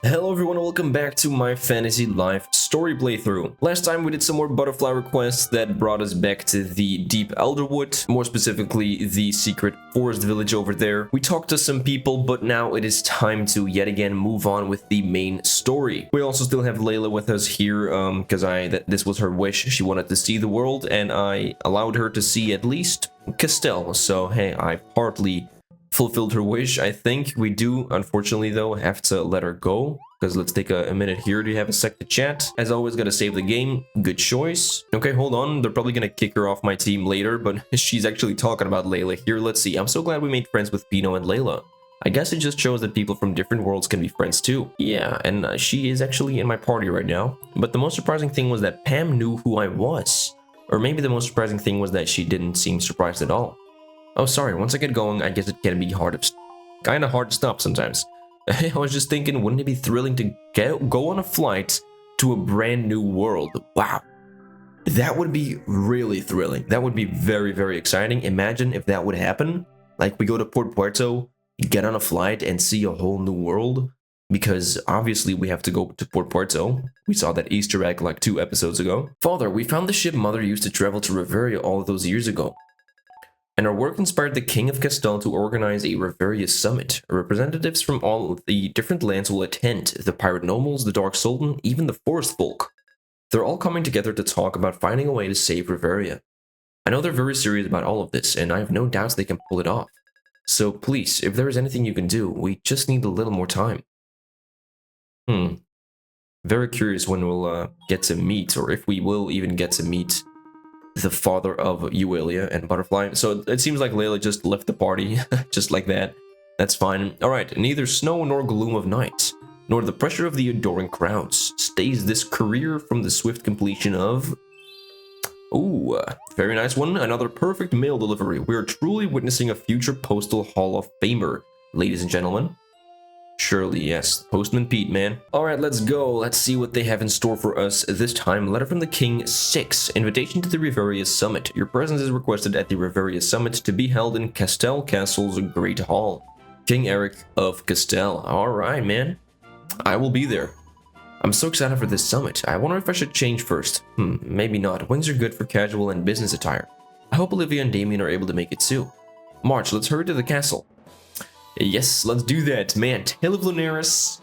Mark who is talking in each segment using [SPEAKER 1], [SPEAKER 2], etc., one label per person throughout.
[SPEAKER 1] Hello everyone, welcome back to my Fantasy Life story playthrough. Last time we did some more butterfly requests that brought us back to the Deep Elderwood, more specifically the secret forest village over there. We talked to some people, but now it is time to yet again move on with the main story. We also still have Layla with us here, because this was her wish. She wanted to see the world, and I allowed her to see at least Castell. So hey, I partly fulfilled her wish. I think we do, unfortunately though, have to let her go, because let's take a minute here. Do you have a sec to chat? As always, gotta save the game. Good choice. Okay, hold on, they're probably gonna kick her off my team later, but she's actually talking about Layla here. Let's see. I'm so glad we made friends with Pino and Layla. I guess it just shows that people from different worlds can be friends too. Yeah, and she is actually in my party right now. But the most surprising thing was that Pam knew who I was. Or maybe the most surprising thing was that she didn't seem surprised at all. Oh, sorry, once I get going, I guess it can be kind of hard to stop sometimes. I was just thinking, wouldn't it be thrilling to go on a flight to a brand new world? Wow. That would be really thrilling. That would be very, very exciting. Imagine if that would happen. Like, we go to Port Puerto, get on a flight, and see a whole new world. Because obviously we have to go to Port Puerto. We saw that Easter egg like 2 episodes ago. Father, we found the ship Mother used to travel to Reveria all those years ago. And our work inspired the King of Castell to organize a Reveria summit. Representatives from all of the different lands will attend, the Pirate Nobles, the Dark Sultan, even the Forest Folk. They're all coming together to talk about finding a way to save Reveria. I know they're very serious about all of this, and I have no doubts they can pull it off. So please, if there is anything you can do, we just need a little more time. Very curious when we'll get to meet, or if we will even get to meet the father of Euelia and Butterfly. So it seems like Layla just left the party, just like that. That's fine. Alright, neither snow nor gloom of night, nor the pressure of the adoring crowds, stays this career from the swift completion of... Ooh, very nice one. Another perfect mail delivery. We are truly witnessing a future Postal Hall of Famer, ladies and gentlemen. Surely, yes. Postman Pete, man. Alright, let's go. Let's see what they have in store for us this time. Letter from the King 6. Invitation to the Reveria Summit. Your presence is requested at the Reveria Summit to be held in Castell Castle's Great Hall. King Eric of Castell. Alright, man. I will be there. I'm so excited for this summit. I wonder if I should change first. Maybe not. Wings are good for casual and business attire. I hope Olivia and Damien are able to make it too. March, let's hurry to the castle. Yes, let's do that, man. Tale of Lunaris,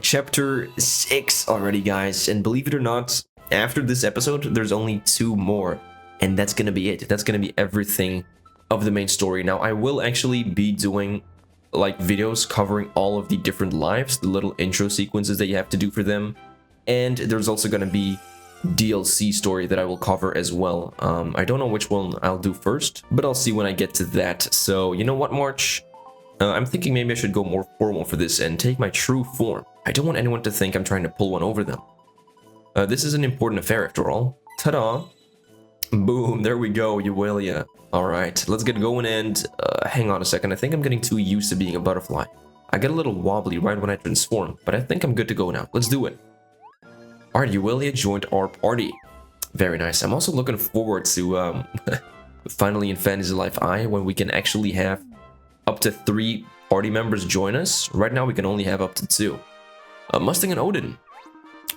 [SPEAKER 1] chapter 6 already, guys. And believe it or not, after this episode, there's only 2 more. And that's gonna be it. That's gonna be everything of the main story. Now, I will actually be doing, like, videos covering all of the different lives, the little intro sequences that you have to do for them. And there's also gonna be DLC story that I will cover as well. I don't know which one I'll do first, but I'll see when I get to that. So, you know what, March? I'm thinking maybe I should go more formal for this and take my true form. I don't want anyone to think I'm trying to pull one over them. This is an important affair after all. Ta-da! Boom, there we go, Euelia. Alright, let's get going and... hang on a second, I think I'm getting too used to being a butterfly. I get a little wobbly right when I transform, but I think I'm good to go now. Let's do it. Alright, Euelia joined our party. Very nice. I'm also looking forward to, finally in Fantasy Life I, when we can actually have up to 3 party members join us. Right now we can only have up to 2. Mustang and Odin.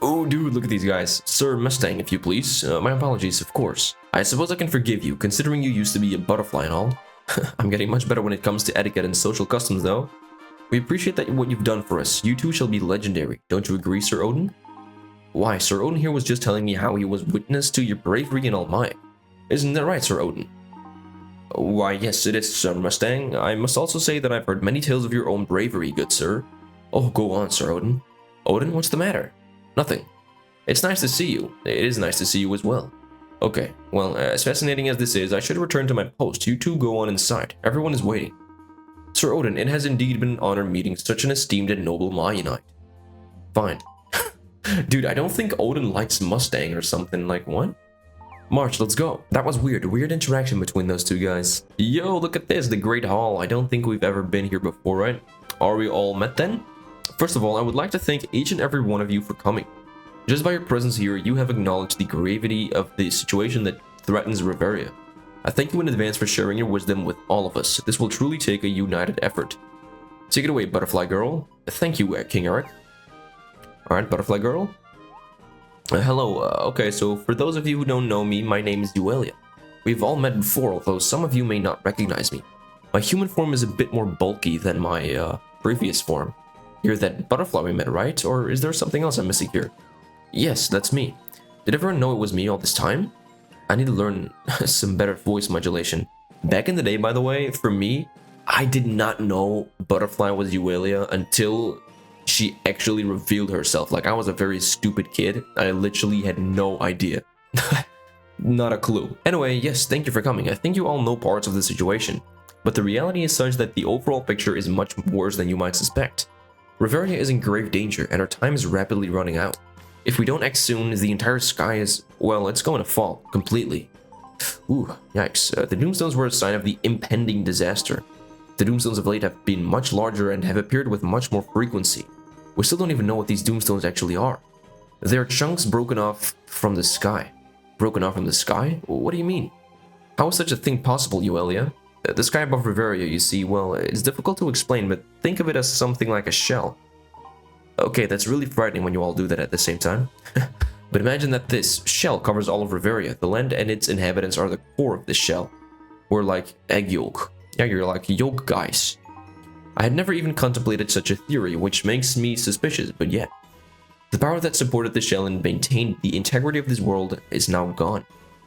[SPEAKER 1] Oh dude, look at these guys. Sir Mustang, if you please. My apologies, of course. I suppose I can forgive you, considering you used to be a butterfly and all. I'm getting much better when it comes to etiquette and social customs though. We appreciate that what you've done for us. You two shall be legendary. Don't you agree, Sir Odin? Why, Sir Odin here was just telling me how he was witness to your bravery and all might. Isn't that right, Sir Odin? Why, yes, it is, Sir Mustang. I must also say that I've heard many tales of your own bravery, good sir. Oh, go on, Sir Odin. Odin, what's the matter? Nothing. It's nice to see you. It is nice to see you as well. Okay, well, as fascinating as this is, I should return to my post. You two go on inside. Everyone is waiting. Sir Odin, it has indeed been an honor meeting such an esteemed and noble Mayanite. Fine. Dude, I don't think Odin likes Mustang or something. Like, what? March, let's go. That was weird. Weird interaction between those two guys. Yo, look at this. The Great Hall. I don't think we've ever been here before, right? Are we all met then? First of all, I would like to thank each and every one of you for coming. Just by your presence here, you have acknowledged the gravity of the situation that threatens Reveria. I thank you in advance for sharing your wisdom with all of us. This will truly take a united effort. Take it away, Butterfly Girl. Thank you, King Eric. Alright, Butterfly Girl. Hello, okay, so for those of you who don't know me, my name is Uelia. We've all met before, although some of you may not recognize me. My human form is a bit more bulky than my previous form. You're that butterfly we met, right? Or is there something else I'm missing here? Yes, that's me. Did everyone know it was me all this time? I need to learn some better voice modulation. Back in the day, by the way, for me, I did not know Butterfly was Uelia until she actually revealed herself. Like, I was a very stupid kid. I literally had no idea. Not a clue. Anyway, yes, thank you for coming. I think you all know parts of the situation. But the reality is such that the overall picture is much worse than you might suspect. Reveria is in grave danger, and our time is rapidly running out. If we don't act soon, the entire sky is, well, it's going to fall, completely. Ooh, yikes. The Doomstones were a sign of the impending disaster. The Doomstones of late have been much larger and have appeared with much more frequency. We still don't even know what these Doomstones actually are. They are chunks broken off from the sky. Broken off from the sky? What do you mean? How is such a thing possible, Uelia? The sky above Reveria, you see, well, it's difficult to explain, but think of it as something like a shell. Okay, that's really frightening when you all do that at the same time. But imagine that this shell covers all of Reveria. The land and its inhabitants are the core of this shell. We're like egg yolk. Yeah, you're like yolk guys. I had never even contemplated such a theory, which makes me suspicious, but yeah. The power that supported the shell and maintained the integrity of this world is now gone.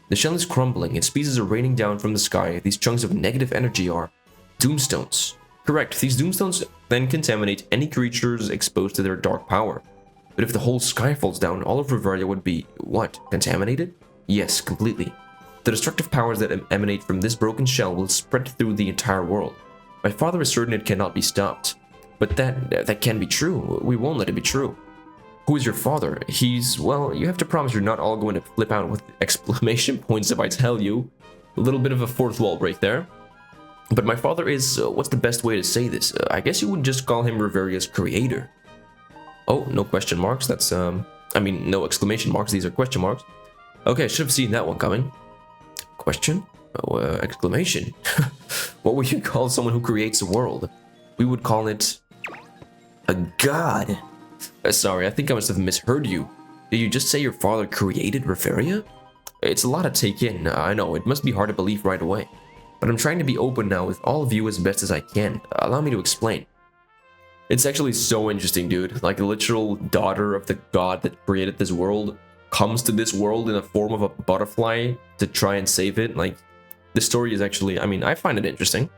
[SPEAKER 1] The shell is crumbling, its pieces are raining down from the sky. These chunks of negative energy are Doomstones. Correct, these Doomstones then contaminate any creatures exposed to their dark power. But if the whole sky falls down, all of Reveria would be, what, contaminated? Yes, completely. The destructive powers that emanate from this broken shell will spread through the entire world. My father is certain it cannot be stopped. But that can be true. We won't let it be true. Who is your father? He's, well, you have to promise you're not all going to flip out with exclamation points if I tell you. A little bit of a fourth wall break there. But my father is, what's the best way to say this? I guess you would just call him Reveria's creator. Oh, no question marks. That's, I mean, no exclamation marks. These are question marks. Okay, I should have seen that one coming. Question? Oh, exclamation. What would you call someone who creates a world? We would call it a god. Sorry, I think I must have misheard you. Did you just say your father created Reveria? It's a lot to take in. I know, it must be hard to believe right away. But I'm trying to be open now with all of you as best as I can. Allow me to explain. It's actually so interesting, dude. Like, a literal daughter of the god that created this world comes to this world in the form of a butterfly to try and save it. Like, the story is actually, I mean, I find it interesting.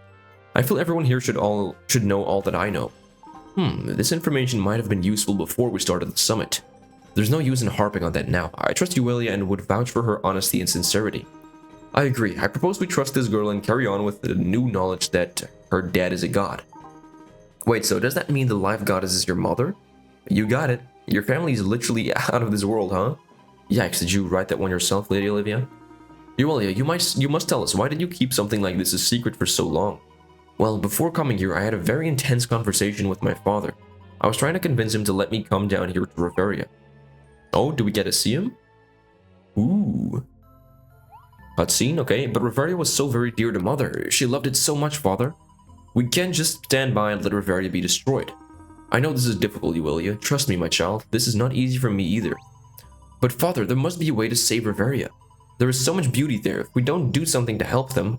[SPEAKER 1] I feel everyone here should know all that I know. This information might have been useful before we started the summit. There's no use in harping on that now. I trust Uelia and would vouch for her honesty and sincerity. I agree. I propose we trust this girl and carry on with the new knowledge that her dad is a god. Wait, so does that mean the life goddess is your mother? You got it. Your family is literally out of this world, huh? Yikes, did you write that one yourself, Lady Olivia? Uelia, you must tell us, why did you keep something like this a secret for so long? Well, before coming here, I had a very intense conversation with my father. I was trying to convince him to let me come down here to Reveria. Oh, do we get to see him? Ooh. Cutscene, okay, but Reveria was so very dear to Mother. She loved it so much, Father. We can't just stand by and let Reveria be destroyed. I know this is difficult, Uelia. Trust me, my child. This is not easy for me either. But Father, there must be a way to save Reveria. There is so much beauty there. If we don't do something to help them,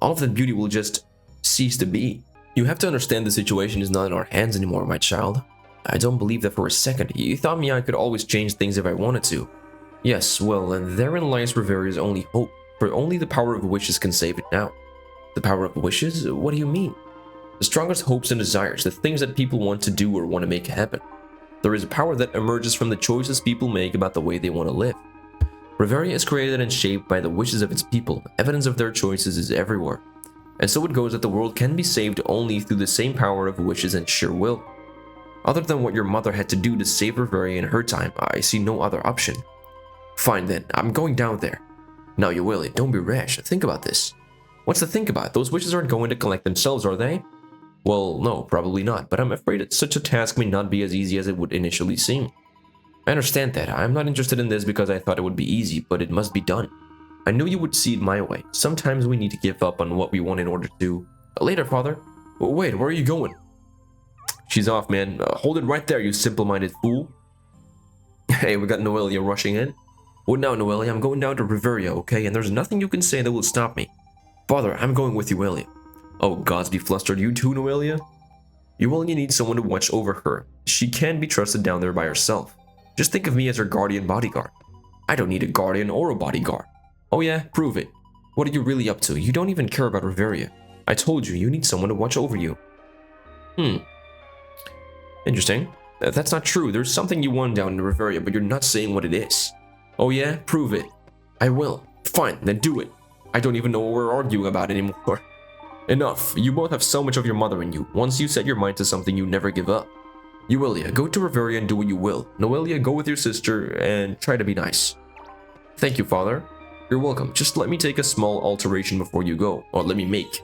[SPEAKER 1] all of that beauty will just cease to be. You have to understand the situation is not in our hands anymore, my child. I don't believe that for a second. You thought me I could always change things if I wanted to. Yes, well, and therein lies Reveria's only hope. For only the power of wishes can save it now. The power of wishes? What do you mean? The strongest hopes and desires, the things that people want to do or want to make happen. There is a power that emerges from the choices people make about the way they want to live. Reveria is created and shaped by the wishes of its people. Evidence of their choices is everywhere. And so it goes that the world can be saved only through the same power of wishes and sheer will. Other than what your mother had to do to save Reveria in her time, I see no other option. Fine then, I'm going down there. Now, Uelia, don't be rash. Think about this. What's to think about? Those wishes aren't going to collect themselves, are they? Well, no, probably not, but I'm afraid that such a task may not be as easy as it would initially seem. I understand that. I'm not interested in this because I thought it would be easy, but it must be done. I knew you would see it my way. Sometimes we need to give up on what we want in order to... Later, Father. Wait, where are you going? She's off, man. Hold it right there, you simple-minded fool. Hey, we got Noelia rushing in. What now, Noelia? I'm going down to Riveria, okay? And there's nothing you can say that will stop me. Father, I'm going with Euelia. Oh, gods be flustered. You too, Noelia? Euelia needs someone to watch over her. She can't be trusted down there by herself. Just think of me as her guardian bodyguard. I don't need a guardian or a bodyguard. Oh yeah, prove it. What are you really up to? You don't even care about Riveria. I told you, you need someone to watch over you. Interesting. That's not true. There's something you want down in Riveria, but you're not saying what it is. Oh yeah? Prove it. I will. Fine, then do it. I don't even know what we're arguing about anymore. Enough. You both have so much of your mother in you. Once you set your mind to something, you never give up. Euelia, go to Riveria and do what you will. Noelia, go with your sister and try to be nice. Thank you, Father. You're welcome. Just let me take a small alteration before you go. Or let me make.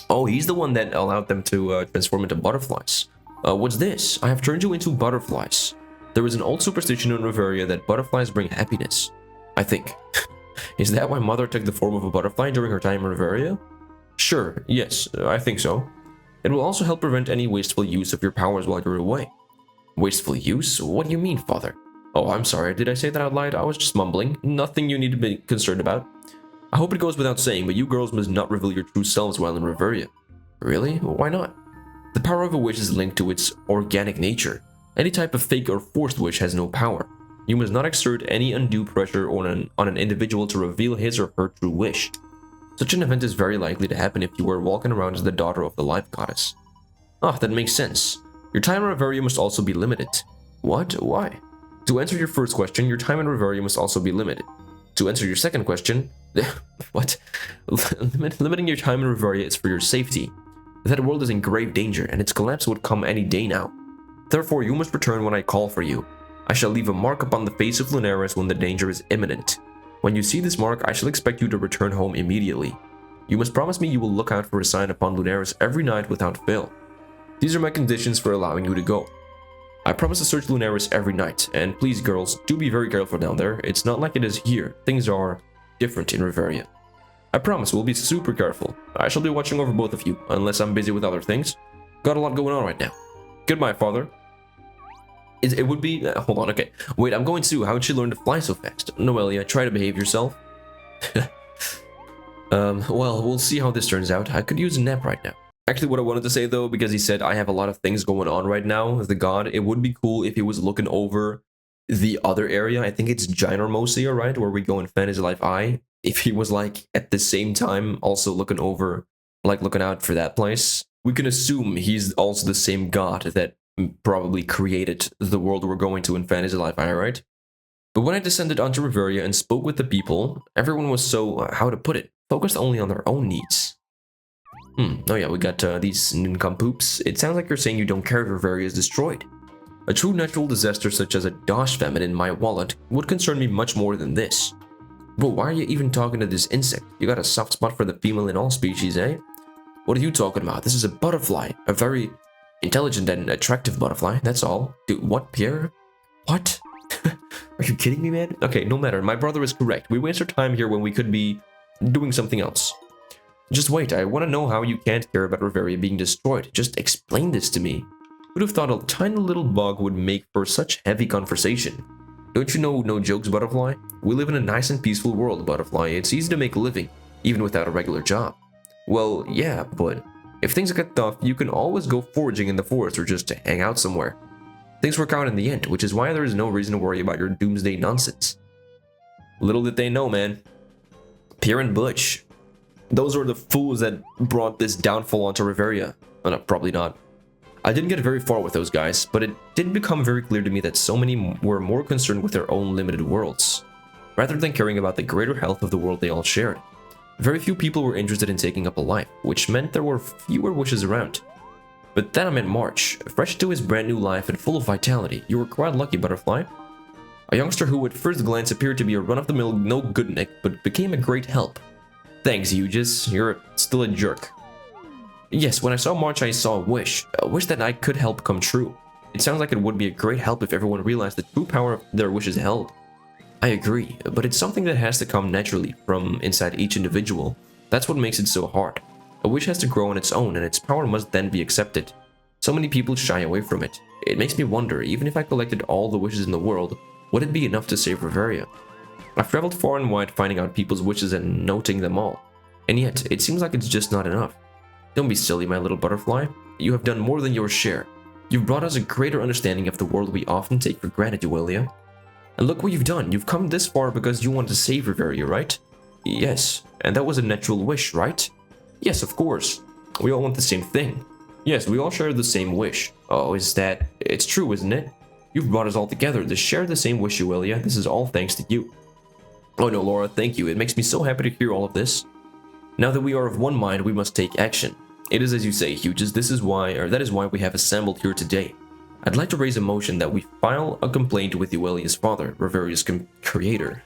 [SPEAKER 1] Oh, he's the one that allowed them to transform into butterflies. What's this? I have turned you into butterflies. There is an old superstition in Riveria that butterflies bring happiness. I think. Is that why Mother took the form of a butterfly during her time in Riveria? Sure, yes, I think so. It will also help prevent any wasteful use of your powers while you're away. Wasteful use? What do you mean, Father? Oh, I'm sorry, did I say that out loud? I was just mumbling. Nothing you need to be concerned about. I hope it goes without saying, but you girls must not reveal your true selves while in Riveria. Really? Why not? The power of a wish is linked to its organic nature. Any type of fake or forced wish has no power. You must not exert any undue pressure on an individual to reveal his or her true wish. Such an event is very likely to happen if you were walking around as the daughter of the life goddess. Ah, that makes sense. Your time in Riveria must also be limited. What? Why? To answer your first question, your time in Riveria must also be limited. To answer your second question, what? Limiting your time in Riveria is for your safety. That world is in grave danger, and its collapse would come any day now. Therefore, you must return when I call for you. I shall leave a mark upon the face of Lunaris when the danger is imminent. When you see this mark, I shall expect you to return home immediately. You must promise me you will look out for a sign upon Lunaris every night without fail. These are my conditions for allowing you to go. I promise to search Lunaris every night, and please girls, do be very careful down there. It's not like it is here. Things are different in Riveria. I promise we'll be super careful. I shall be watching over both of you, unless I'm busy with other things. Got a lot going on right now. Goodbye, Father. It would be... hold on, okay. Wait, I'm going to... How'd she learn to fly so fast? Noelia, try to behave yourself. Well, we'll see how this turns out. I could use a nap right now. Actually, what I wanted to say, though, because he said I have a lot of things going on right now as the god, it would be cool if he was looking over the other area. I think it's Ginormosia, right? Where we go in Fantasy Life I. If he was, like, at the same time also looking over, like, looking out for that place. We can assume he's also the same god that probably created the world we're going to in Fantasy Life I, right? But when I descended onto Riveria and spoke with the people, everyone was so, how to put it, focused only on their own needs. Oh yeah, we got these nincompoops. It sounds like you're saying you don't care if Riveria is destroyed. A true natural disaster such as a dosh famine in my wallet would concern me much more than this. But why are you even talking to this insect? You got a soft spot for the female in all species, eh? What are you talking about? This is a butterfly. A very intelligent and attractive butterfly, that's all. Dude, what, Pierre? What? Are you kidding me, man? Okay, no matter. My brother is correct. We waste our time here when we could be doing something else. Just wait, I want to know how you can't care about Riveria being destroyed. Just explain this to me. Who'd have thought a tiny little bug would make for such heavy conversation? Don't you know no jokes, Butterfly? We live in a nice and peaceful world, Butterfly. It's easy to make a living, even without a regular job. Well, yeah, but if things get tough, you can always go foraging in the forest or just hang out somewhere. Things work out in the end, which is why there is no reason to worry about your doomsday nonsense. Little did they know, man. Pierre and Butch. Those are the fools that brought this downfall onto Riveria. Oh, no, probably not. I didn't get very far with those guys, but it did become very clear to me that so many were more concerned with their own limited worlds, rather than caring about the greater health of the world they all shared. Very few people were interested in taking up a life, which meant there were fewer wishes around. But then I met March, fresh to his brand new life and full of vitality. You were quite lucky, Butterfly. A youngster who at first glance appeared to be a run-of-the-mill no-goodnik, but became a great help. Thanks, Aegis. You're still a jerk. Yes, when I saw March, I saw a wish that I could help come true. It sounds like it would be a great help if everyone realized the true power of their wishes held. I agree, but it's something that has to come naturally from inside each individual. That's what makes it so hard. A wish has to grow on its own, and its power must then be accepted. So many people shy away from it. It makes me wonder, even if I collected all the wishes in the world, would it be enough to save Reveria? I've traveled far and wide finding out people's wishes and noting them all, and yet it seems like it's just not enough. Don't be silly, my little butterfly. You have done more than your share. You've brought us a greater understanding of the world we often take for granted, Uelia. And look what you've done. You've come this far because you wanted to save Reveria, right? Yes, and that was a natural wish, right? Yes, of course. We all want the same thing. Yes, we all share the same wish. Oh, it's true, isn't it? You've brought us all together to share the same wish, Uelia. This is all thanks to you. Oh no, Laura, thank you. It makes me so happy to hear all of this. Now that we are of one mind, we must take action. It is as you say, Huges, that is why we have assembled here today. I'd like to raise a motion that we file a complaint with Uelia's father, Reveria's creator.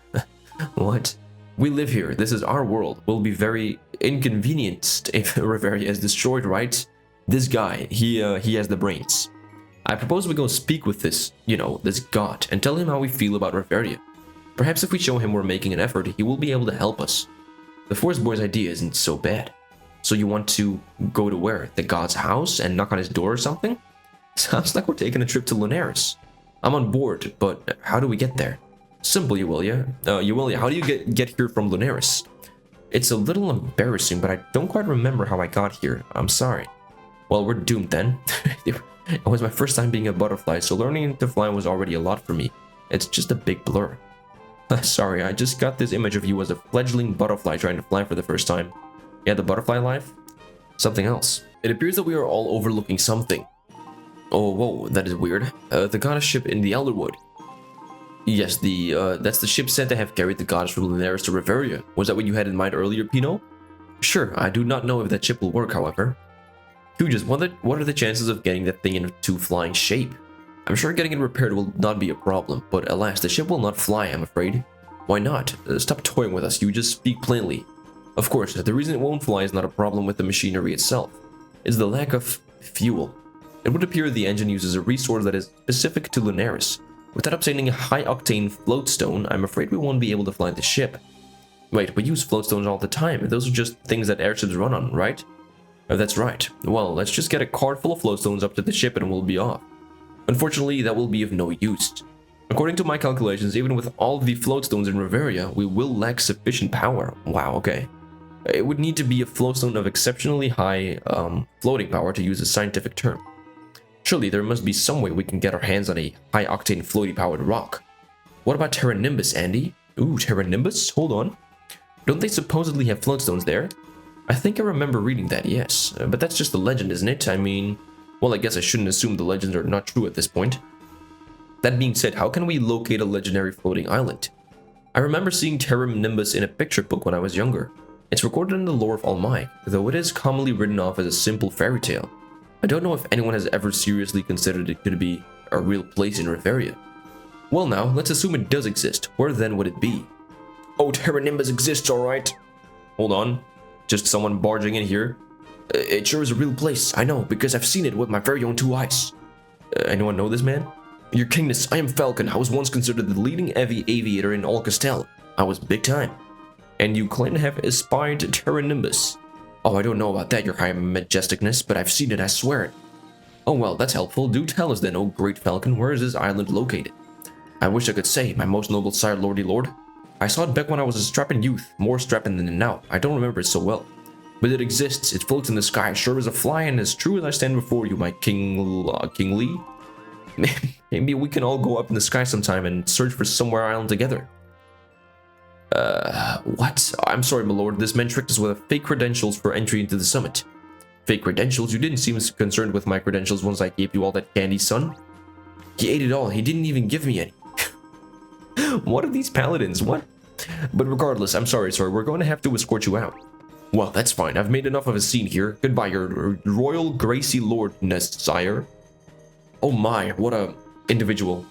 [SPEAKER 1] What? We live here, this is our world. We'll be very inconvenienced if Reveria is destroyed, right? This guy, he has the brains. I propose we go speak with this god, and tell him how we feel about Reveria. Perhaps if we show him we're making an effort, he will be able to help us. The Forest Boy's idea isn't so bad. So you want to go to where? The god's house and knock on his door or something? Sounds like we're taking a trip to Lunaris. I'm on board, but how do we get there? Simple, Uelia. Uelia, how do you get here from Lunaris? It's a little embarrassing, but I don't quite remember how I got here. I'm sorry. Well, we're doomed then. It was my first time being a butterfly, so learning to fly was already a lot for me. It's just a big blur. Sorry, I just got this image of you as a fledgling butterfly trying to fly for the first time. Yeah, the butterfly life? Something else. It appears that we are all overlooking something. Oh, whoa, that is weird. The goddess ship in the Elderwood. Yes, that's the ship said to have carried the goddess from Lunaris to Reveria. Was that what you had in mind earlier, Pino? Sure, I do not know if that ship will work, however. Huges, what are the chances of getting that thing into flying shape? I'm sure getting it repaired will not be a problem, but alas, the ship will not fly, I'm afraid. Why not? Stop toying with us, Huges, speak plainly. Of course, the reason it won't fly is not a problem with the machinery itself. It's the lack of fuel. It would appear the engine uses a resource that is specific to Lunaris. Without obtaining a high-octane floatstone, I'm afraid we won't be able to fly the ship. Wait, we use floatstones all the time. Those are just things that airships run on, right? That's right. Well, let's just get a cart full of floatstones up to the ship and we'll be off. Unfortunately, that will be of no use. According to my calculations, even with all of the floatstones in Reveria, we will lack sufficient power. Wow, okay. It would need to be a floatstone of exceptionally high floating power to use a scientific term. Surely there must be some way we can get our hands on a high-octane floaty-powered rock. What about Terra Nimbus, Andy? Ooh, Terra Nimbus? Hold on. Don't they supposedly have floatstones there? I think I remember reading that, yes. But that's just a legend, isn't it? I mean, well, I guess I shouldn't assume the legends are not true at this point. That being said, how can we locate a legendary floating island? I remember seeing Terra Nimbus in a picture book when I was younger. It's recorded in the lore of Almai, though it is commonly written off as a simple fairy tale. I don't know if anyone has ever seriously considered it to be a real place in Reveria. Well now, let's assume it does exist. Where then would it be? Oh, Terra Nimbus exists, alright. Hold on. Just someone barging in here. It sure is a real place, I know, because I've seen it with my very own 2 eyes. Anyone know this man? Your Kingness, I am Falcon. I was once considered the leading aviator in all Castel. I was big time. And you claim to have espied Terra Nimbus. Oh, I don't know about that, your high majesticness, but I've seen it, I swear it. Oh well, that's helpful. Do tell us then, oh great Falcon, where is this island located? I wish I could say, my most noble sire, lordy lord. I saw it back when I was a strapping youth, more strapping than now. I don't remember it so well. But it exists, it floats in the sky, sure as a fly, and as true as I stand before you, my King Lee. Maybe we can all go up in the sky sometime and search for somewhere island together. What? I'm sorry, my lord, this man tricked us with fake credentials for entry into the summit. Fake credentials? You didn't seem concerned with my credentials once I gave you all that candy, son. He ate it all, he didn't even give me any. What are these paladins? What? But regardless, I'm sorry, sir, we're going to have to escort you out. Well, that's fine, I've made enough of a scene here. Goodbye, your royal gracie lordness, sire. Oh my, what a individual.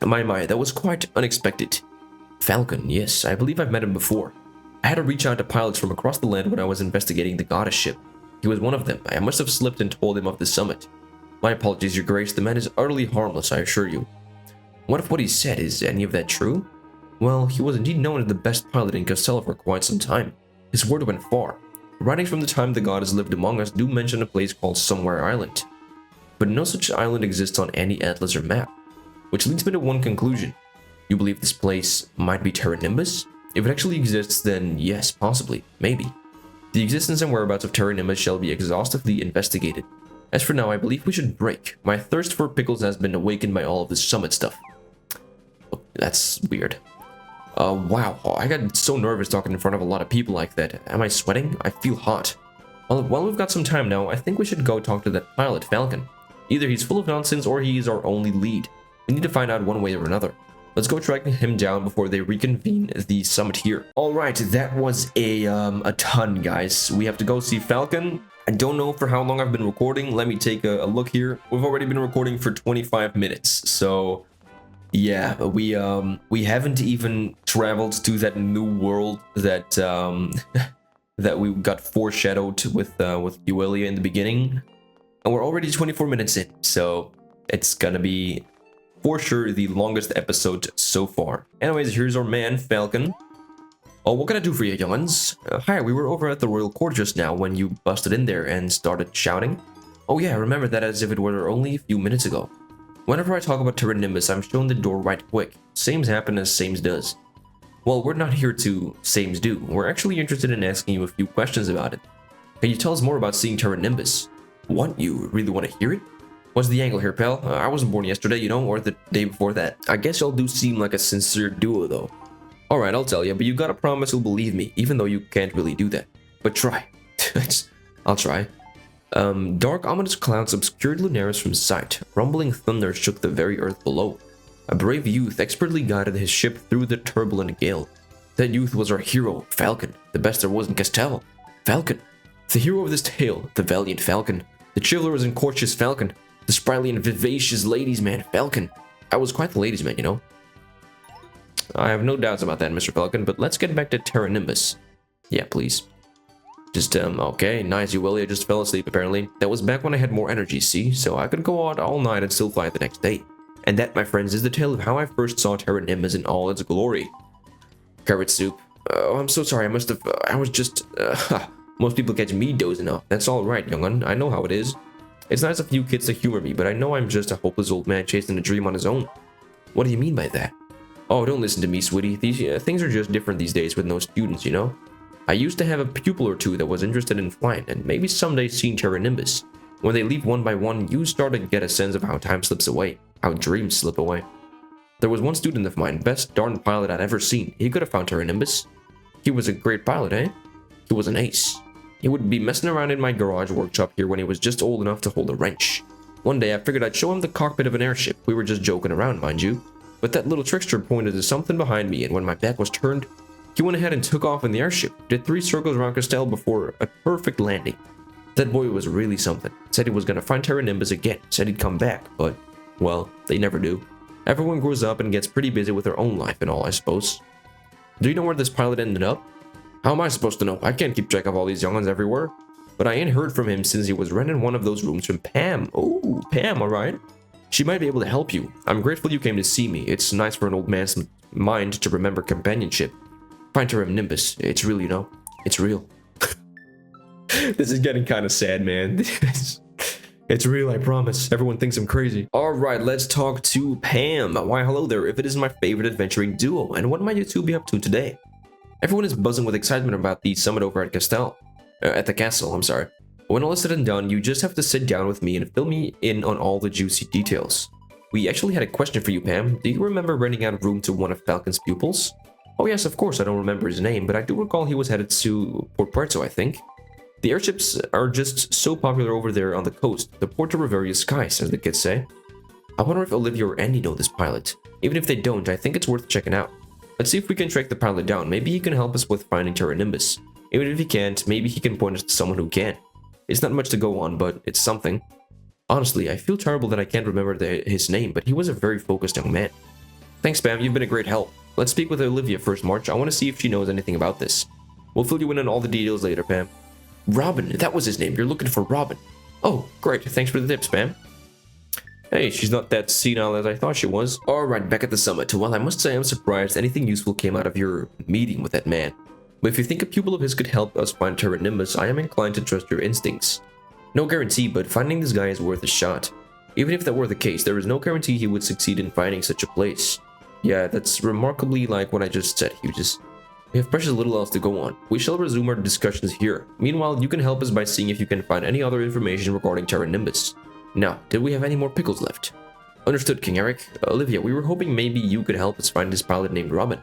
[SPEAKER 1] My, that was quite unexpected. Falcon, yes, I believe I've met him before. I had to reach out to pilots from across the land when I was investigating the goddess ship. He was one of them. I must have slipped and told him of the summit. My apologies, your grace, the man is utterly harmless, I assure you. What if what he said is any of that true? Well, he was indeed known as the best pilot in Castella for quite some time. His word went far. Writings from the time the goddess lived among us do mention a place called Somewhere Island. but no such island exists on any atlas or map. Which leads me to one conclusion. You believe this place might be Terra Nimbus? If it actually exists, then yes, possibly, maybe. The existence and whereabouts of Terra Nimbus shall be exhaustively investigated. As for now, I believe we should break. My thirst for pickles has been awakened by all of this summit stuff. Oh, that's weird. Wow, I got so nervous talking in front of a lot of people like that. Am I sweating? I feel hot. Well, we've got some time now, I think we should go talk to that pilot, Falcon. Either he's full of nonsense or he's our only lead. We need to find out one way or another. Let's go track him down before they reconvene the summit here. Alright, that was a ton, guys. We have to go see Falcon. I don't know for how long I've been recording. Let me take a look here. We've already been recording for 25 minutes, so... yeah, we haven't even traveled to that new world that that we got foreshadowed with Uelia in the beginning, and we're already 24 minutes in, so it's gonna be for sure the longest episode so far. Anyways, here's our man Falcon. Oh, what can I do for you, young'uns? Hi, we were over at the royal court just now when you busted in there and started shouting. Oh yeah, I remember that as if it were only a few minutes ago. Whenever I talk about Terra Nimbus, I'm shown the door right quick. Sames happen as Sames does. Well, we're not here to Sames do. We're actually interested in asking you a few questions about it. Can you tell us more about seeing Terra Nimbus? What? You really want to hear it? What's the angle here, pal? I wasn't born yesterday, you know, or the day before that. I guess y'all do seem like a sincere duo, though. Alright, I'll tell you, but you gotta promise you'll believe me, even though you can't really do that. But try. I'll try. Dark, ominous clouds obscured Lunaris from sight. Rumbling thunder shook the very earth below. A brave youth expertly guided his ship through the turbulent gale. That youth was our hero, Falcon, the best there was in Castel. Falcon, the hero of this tale, the valiant Falcon, the chivalrous and courteous Falcon, the sprightly and vivacious ladies' man, Falcon. I was quite the ladies' man, you know. I have no doubts about that, Mr. Falcon, but let's get back to Terra Nimbus. Yeah, please. Just, okay, nice, Uelia just fell asleep, apparently. That was back when I had more energy, see? So I could go out all night and still fly the next day. And that, my friends, is the tale of how I first saw Terra Nimbus in all its glory. Carrot soup. Oh, I'm so sorry, I was just, most people catch me dozing off. That's alright, young'un, I know how it is. It's nice of you kids to humor me, but I know I'm just a hopeless old man chasing a dream on his own. What do you mean by that? Oh, don't listen to me, sweetie. These things are just different these days with no students, you know? I used to have a pupil or two that was interested in flying, and maybe someday seeing Terra Nimbus. When they leave one by one, you start to get a sense of how time slips away, how dreams slip away. There was one student of mine, best darn pilot I'd ever seen. He could have found Terra Nimbus. He was a great pilot, eh? He was an ace. He would be messing around in my garage workshop here when he was just old enough to hold a wrench. One day I figured I'd show him the cockpit of an airship. We were just joking around, mind you. But that little trickster pointed to something behind me, and when my back was turned, he went ahead and took off in the airship, did 3 circles around Castel before a perfect landing. That boy was really something. Said he was gonna find Terra Nimbus again, said he'd come back, but, well, they never do. Everyone grows up and gets pretty busy with their own life and all, I suppose. Do you know where this pilot ended up? How am I supposed to know? I can't keep track of all these young'uns everywhere. But I ain't heard from him since he was renting one of those rooms from Pam. Oh, Pam, alright. She might be able to help you. I'm grateful you came to see me. It's nice for an old man's mind to remember companionship. Find Terra Nimbus. It's real, you know. It's real. This is getting kind of sad, man. It's real, I promise. Everyone thinks I'm crazy. Alright, let's talk to Pam. Why, hello there. If it is my favorite adventuring duo, and what might you two be up to today? Everyone is buzzing with excitement about the summit over at the castle, I'm sorry. When all is said and done, you just have to sit down with me and fill me in on all the juicy details. We actually had a question for you, Pam. Do you remember renting out a room to one of Falcon's pupils? Oh yes, of course, I don't remember his name, but I do recall he was headed to Port Puerto, I think. The airships are just so popular over there on the coast, the Port of Riveria's skies, as the kids say. I wonder if Olivia or Andy know this pilot. Even if they don't, I think it's worth checking out. Let's see if we can track the pilot down. Maybe he can help us with finding Terra Nimbus. Even if he can't, maybe he can point us to someone who can. It's not much to go on, but it's something. Honestly, I feel terrible that I can't remember his name, but he was a very focused young man. Thanks, Pam, you've been a great help. Let's speak with Olivia first, March. I want to see if she knows anything about this. We'll fill you in on all the details later, Pam. Robin, that was his name. You're looking for Robin. Oh, great. Thanks for the tips, Pam. Hey, she's not that senile as I thought she was. Alright, back at the summit. Well, I must say I'm surprised anything useful came out of your meeting with that man. But if you think a pupil of his could help us find Terra Nimbus, I am inclined to trust your instincts. No guarantee, but finding this guy is worth a shot. Even if that were the case, there is no guarantee he would succeed in finding such a place. Yeah, that's remarkably like what I just said, Hughes. We have precious little else to go on. We shall resume our discussions here. Meanwhile, you can help us by seeing if you can find any other information regarding Terra Nimbus. Now, did we have any more pickles left? Understood, King Eric. Olivia, we were hoping maybe you could help us find this pilot named Robin.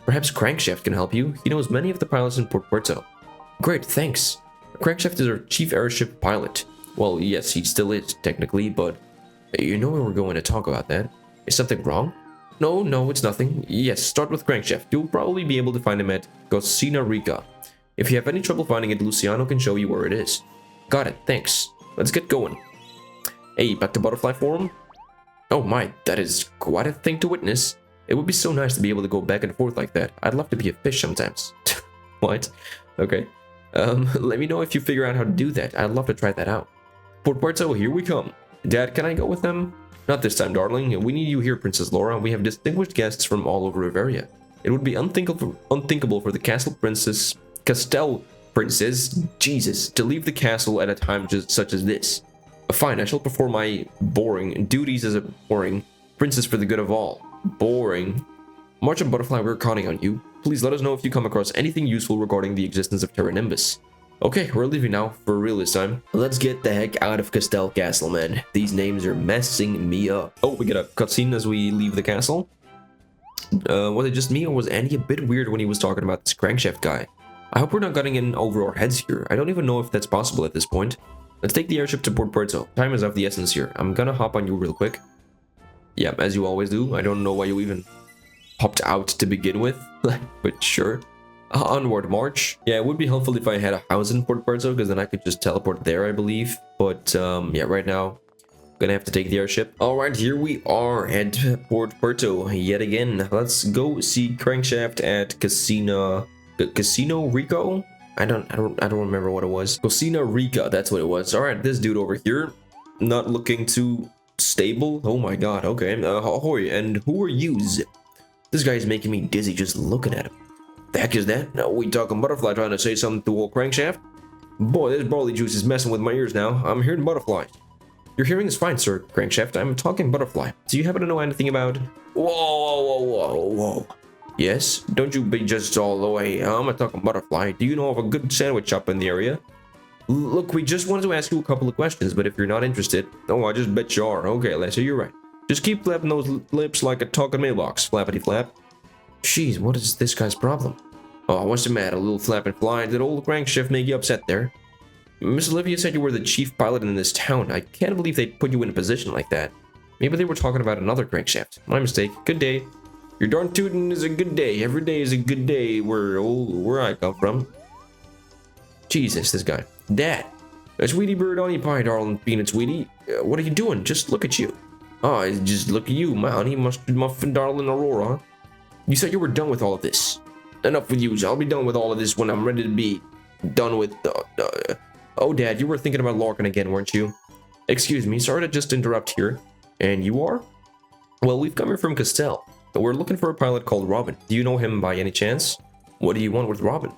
[SPEAKER 1] Perhaps Crankshaft can help you. He knows many of the pilots in Port Puerto. Great, thanks. Crankshaft is our chief airship pilot. Well, yes, he still is, technically, but you know where we're going to talk about that. Is something wrong? No, it's nothing. Yes, start with Crankshaft. You'll probably be able to find him at Cocina Rica. If you have any trouble finding it, Luciano can show you where it is. Got it, thanks. Let's get going. Hey, back to Butterfly Forum? Oh my, that is quite a thing to witness. It would be so nice to be able to go back and forth like that. I'd love to be a fish sometimes. What? Okay. Let me know if you figure out how to do that. I'd love to try that out. Port Puerto, here we come. Dad, can I go with them? Not this time, darling. We need you here, Princess Laura. We have distinguished guests from all over Riveria. It would be unthinkable for the Castel Princess, Jesus, to leave the castle at a time such as this. Fine, I shall perform my boring duties as a boring princess for the good of all. Boring. March and Butterfly, we're counting on you. Please let us know if you come across anything useful regarding the existence of Terra Nimbus. Okay, we're leaving now, for real this time. Let's get the heck out of Castel Castle, man. These names are messing me up. Oh, we get a cutscene as we leave the castle. Was it just me, or was Andy a bit weird when he was talking about this crankshaft guy? I hope we're not getting in over our heads here. I don't even know if that's possible at this point. Let's take the airship to Port Puerto. Time is of the essence here. I'm gonna hop on you real quick. Yeah, as you always do. I don't know why you even popped out to begin with, but sure. Onward march. Yeah, it would be helpful if I had a house in Port Puerto, because then I could just teleport there, I believe. But yeah, right now, gonna have to take the airship. All right, here we are at Port Puerto yet again. Let's go see Crankshaft at Casino Rico. I don't remember what it was. Cocina Rica, that's what it was. All right, this dude over here, not looking too stable. Oh my god. Okay. Ahoy, and who are yous? This guy's making me dizzy just looking at him. The heck is that? Now we talking Butterfly trying to say something to old Crankshaft? Boy, this barley juice is messing with my ears now. I'm hearing Butterfly. Your hearing is fine, sir, Crankshaft. I'm talking Butterfly. Do you happen to know anything about... Whoa. Yes? Don't you be just all the way. I'm talking Butterfly. Do you know of a good sandwich shop in the area? Look, we just wanted to ask you a couple of questions, but if you're not interested... Oh, I just bet you are. Okay, Lassie, you're right. Just keep flapping those lips like a talking mailbox, flappity flap. Jeez, what is this guy's problem? Oh, what's the matter, little flapping fly? Did old Crankshaft make you upset there? Miss Olivia said you were the chief pilot in this town. I can't believe they put you in a position like that. Maybe they were talking about another Crankshaft. My mistake. Good day. Your darn tootin' is a good day. Every day is a good day where I come from. Jesus, this guy. Dad. Sweetie bird on your pie, darling peanut sweetie. What are you doing? Just look at you. Oh, just look at you, my honey mustard muffin darling Aurora. You said you were done with all of this. Enough with you. I'll be done with all of this when I'm ready to be done with... Oh, Dad, you were thinking about Larkin again, weren't you? Excuse me, sorry to just interrupt here. And you are? Well, we've come here from Castel. We're looking for a pilot called Robin. Do you know him by any chance? What do you want with Robin?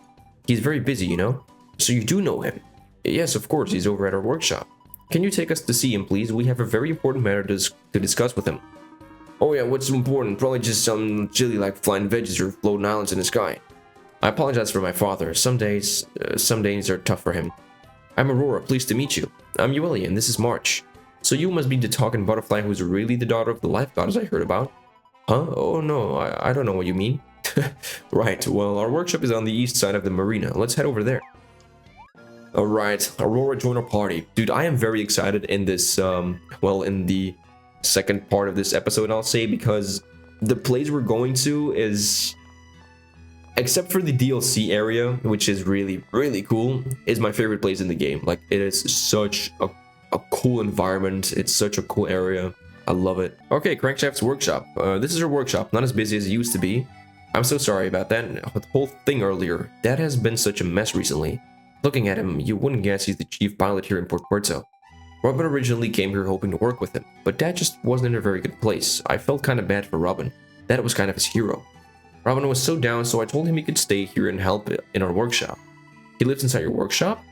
[SPEAKER 1] He's very busy, you know. So you do know him? Yes, of course, he's over at our workshop. Can you take us to see him, please? We have a very important matter to discuss with him. Oh yeah, what's so important? Probably just some chili like flying veggies or floating islands in the sky. I apologize for my father. Some days are tough for him. I'm Aurora, pleased to meet you. I'm Ueli, and this is March. So you must be the talking butterfly who's really the daughter of the life goddess I heard about. Huh? Oh no, I don't know what you mean. Right, well, our workshop is on the east side of the marina. Let's head over there. Alright, Aurora, join our party. Dude, I am very excited in this, well, in the second part of this episode, I'll say, because the place we're going to is... Except for the DLC area, which is really, really cool, is my favorite place in the game. Like, it is such a cool environment. It's such a cool area. I love it. Okay, Crankshaft's workshop. This is her workshop, not as busy as it used to be. I'm so sorry about that. The whole thing earlier. Dad has been such a mess recently. Looking at him, you wouldn't guess he's the chief pilot here in Port Puerto. Robin originally came here hoping to work with him, but Dad just wasn't in a very good place. I felt kind of bad for Robin. Dad was kind of his hero. Robin was so down, so I told him he could stay here and help in our workshop. He lives inside your workshop?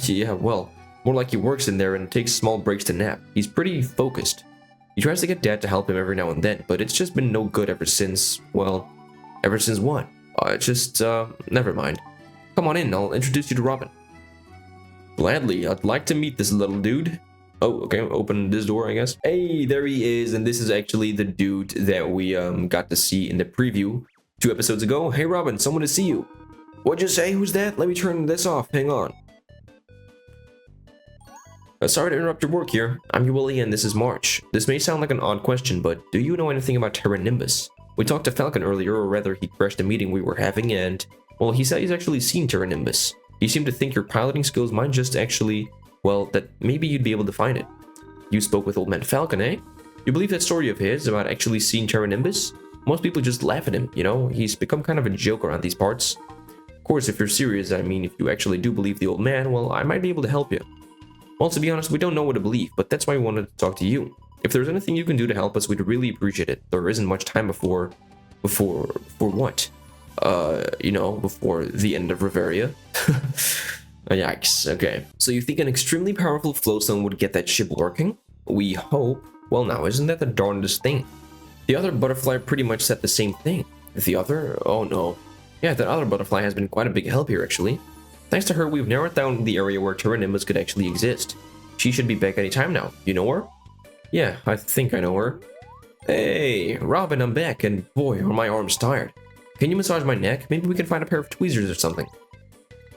[SPEAKER 1] Yeah, well, More like he works in there and takes small breaks to nap. He's pretty focused. He tries to get Dad to help him every now and then, but it's just been no good ever since, well, ever since what? Never mind. Come on in, I'll introduce you to Robin. Gladly, I'd like to meet this little dude. Oh, okay, open this door, I guess. Hey, there he is, and this is actually the dude that we got to see in the preview 2 episodes ago. Hey, Robin, someone to see you. What'd you say? Who's that? Let me turn this off. Hang on. Sorry to interrupt your work here. I'm Willie and this is March. This may sound like an odd question, but do you know anything about Terra Nimbus? We talked to Falcon earlier, or rather he crashed a meeting we were having and, well, he said he's actually seen Terra Nimbus. He seemed to think your piloting skills might just actually, well, that maybe you'd be able to find it. You spoke with old man Falcon, eh? You believe that story of his about actually seeing Terra Nimbus? Most people just laugh at him, you know? He's become kind of a joke around these parts. Of course, if you're serious, I mean, if you actually do believe the old man, well, I might be able to help you. Well, to be honest, we don't know what to believe, but that's why we wanted to talk to you. If there's anything you can do to help us, we'd really appreciate it. There isn't much time before what? Before the end of Riveria. Yikes, okay. So you think an extremely powerful flowstone would get that ship working? We hope. Well now, isn't that the darndest thing? The other butterfly pretty much said the same thing. The other? Oh no. Yeah, that other butterfly has been quite a big help here actually. Thanks to her, we've narrowed down the area where Terra Nimbus could actually exist. She should be back any time now. You know her? Yeah, I think I know her. Hey, Robin, I'm back, and boy, are my arms tired. Can you massage my neck? Maybe we can find a pair of tweezers or something.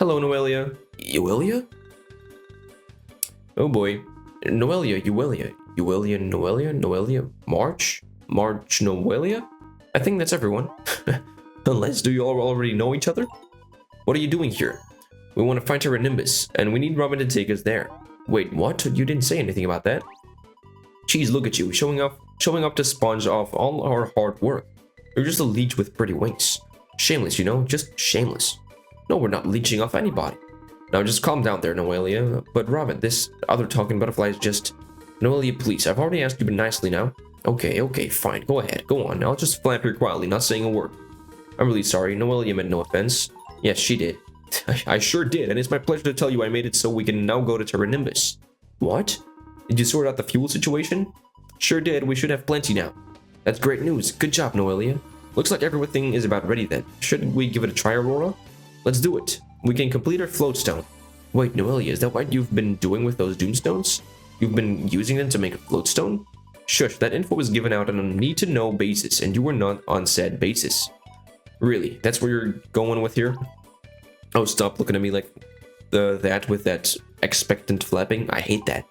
[SPEAKER 1] Hello, Noelia. Euelia? Oh boy. Noelia, Noelia, March, Noelia? I think that's everyone. Unless, do you all already know each other? What are you doing here? We want to find Terra Nimbus, and we need Robin to take us there. Wait, what? You didn't say anything about that. Jeez, look at you, showing up to sponge off all our hard work. You're just a leech with pretty wings. Shameless, you know, just shameless. No, we're not leeching off anybody. Now just calm down there, Noelia. But Robin, this other talking butterfly is just... Noelia, please, I've already asked you but nicely now. Okay, fine, go ahead, go on. I'll just flap here quietly, not saying a word. I'm really sorry, Noelia meant no offense. Yes, she did. I sure did, and it's my pleasure to tell you I made it so we can now go to Terra Nimbus. What? Did you sort out the fuel situation? Sure did, we should have plenty now. That's great news, good job, Noelia. Looks like everything is about ready then. Shouldn't we give it a try, Aurora? Let's do it. We can complete our floatstone. Wait, Noelia, is that what you've been doing with those doomstones? You've been using them to make a floatstone? Shush, that info was given out on a need-to-know basis, and you were not on said basis. Really, that's where you're going with here? Oh, stop looking at me like that with that expectant flapping. I hate that.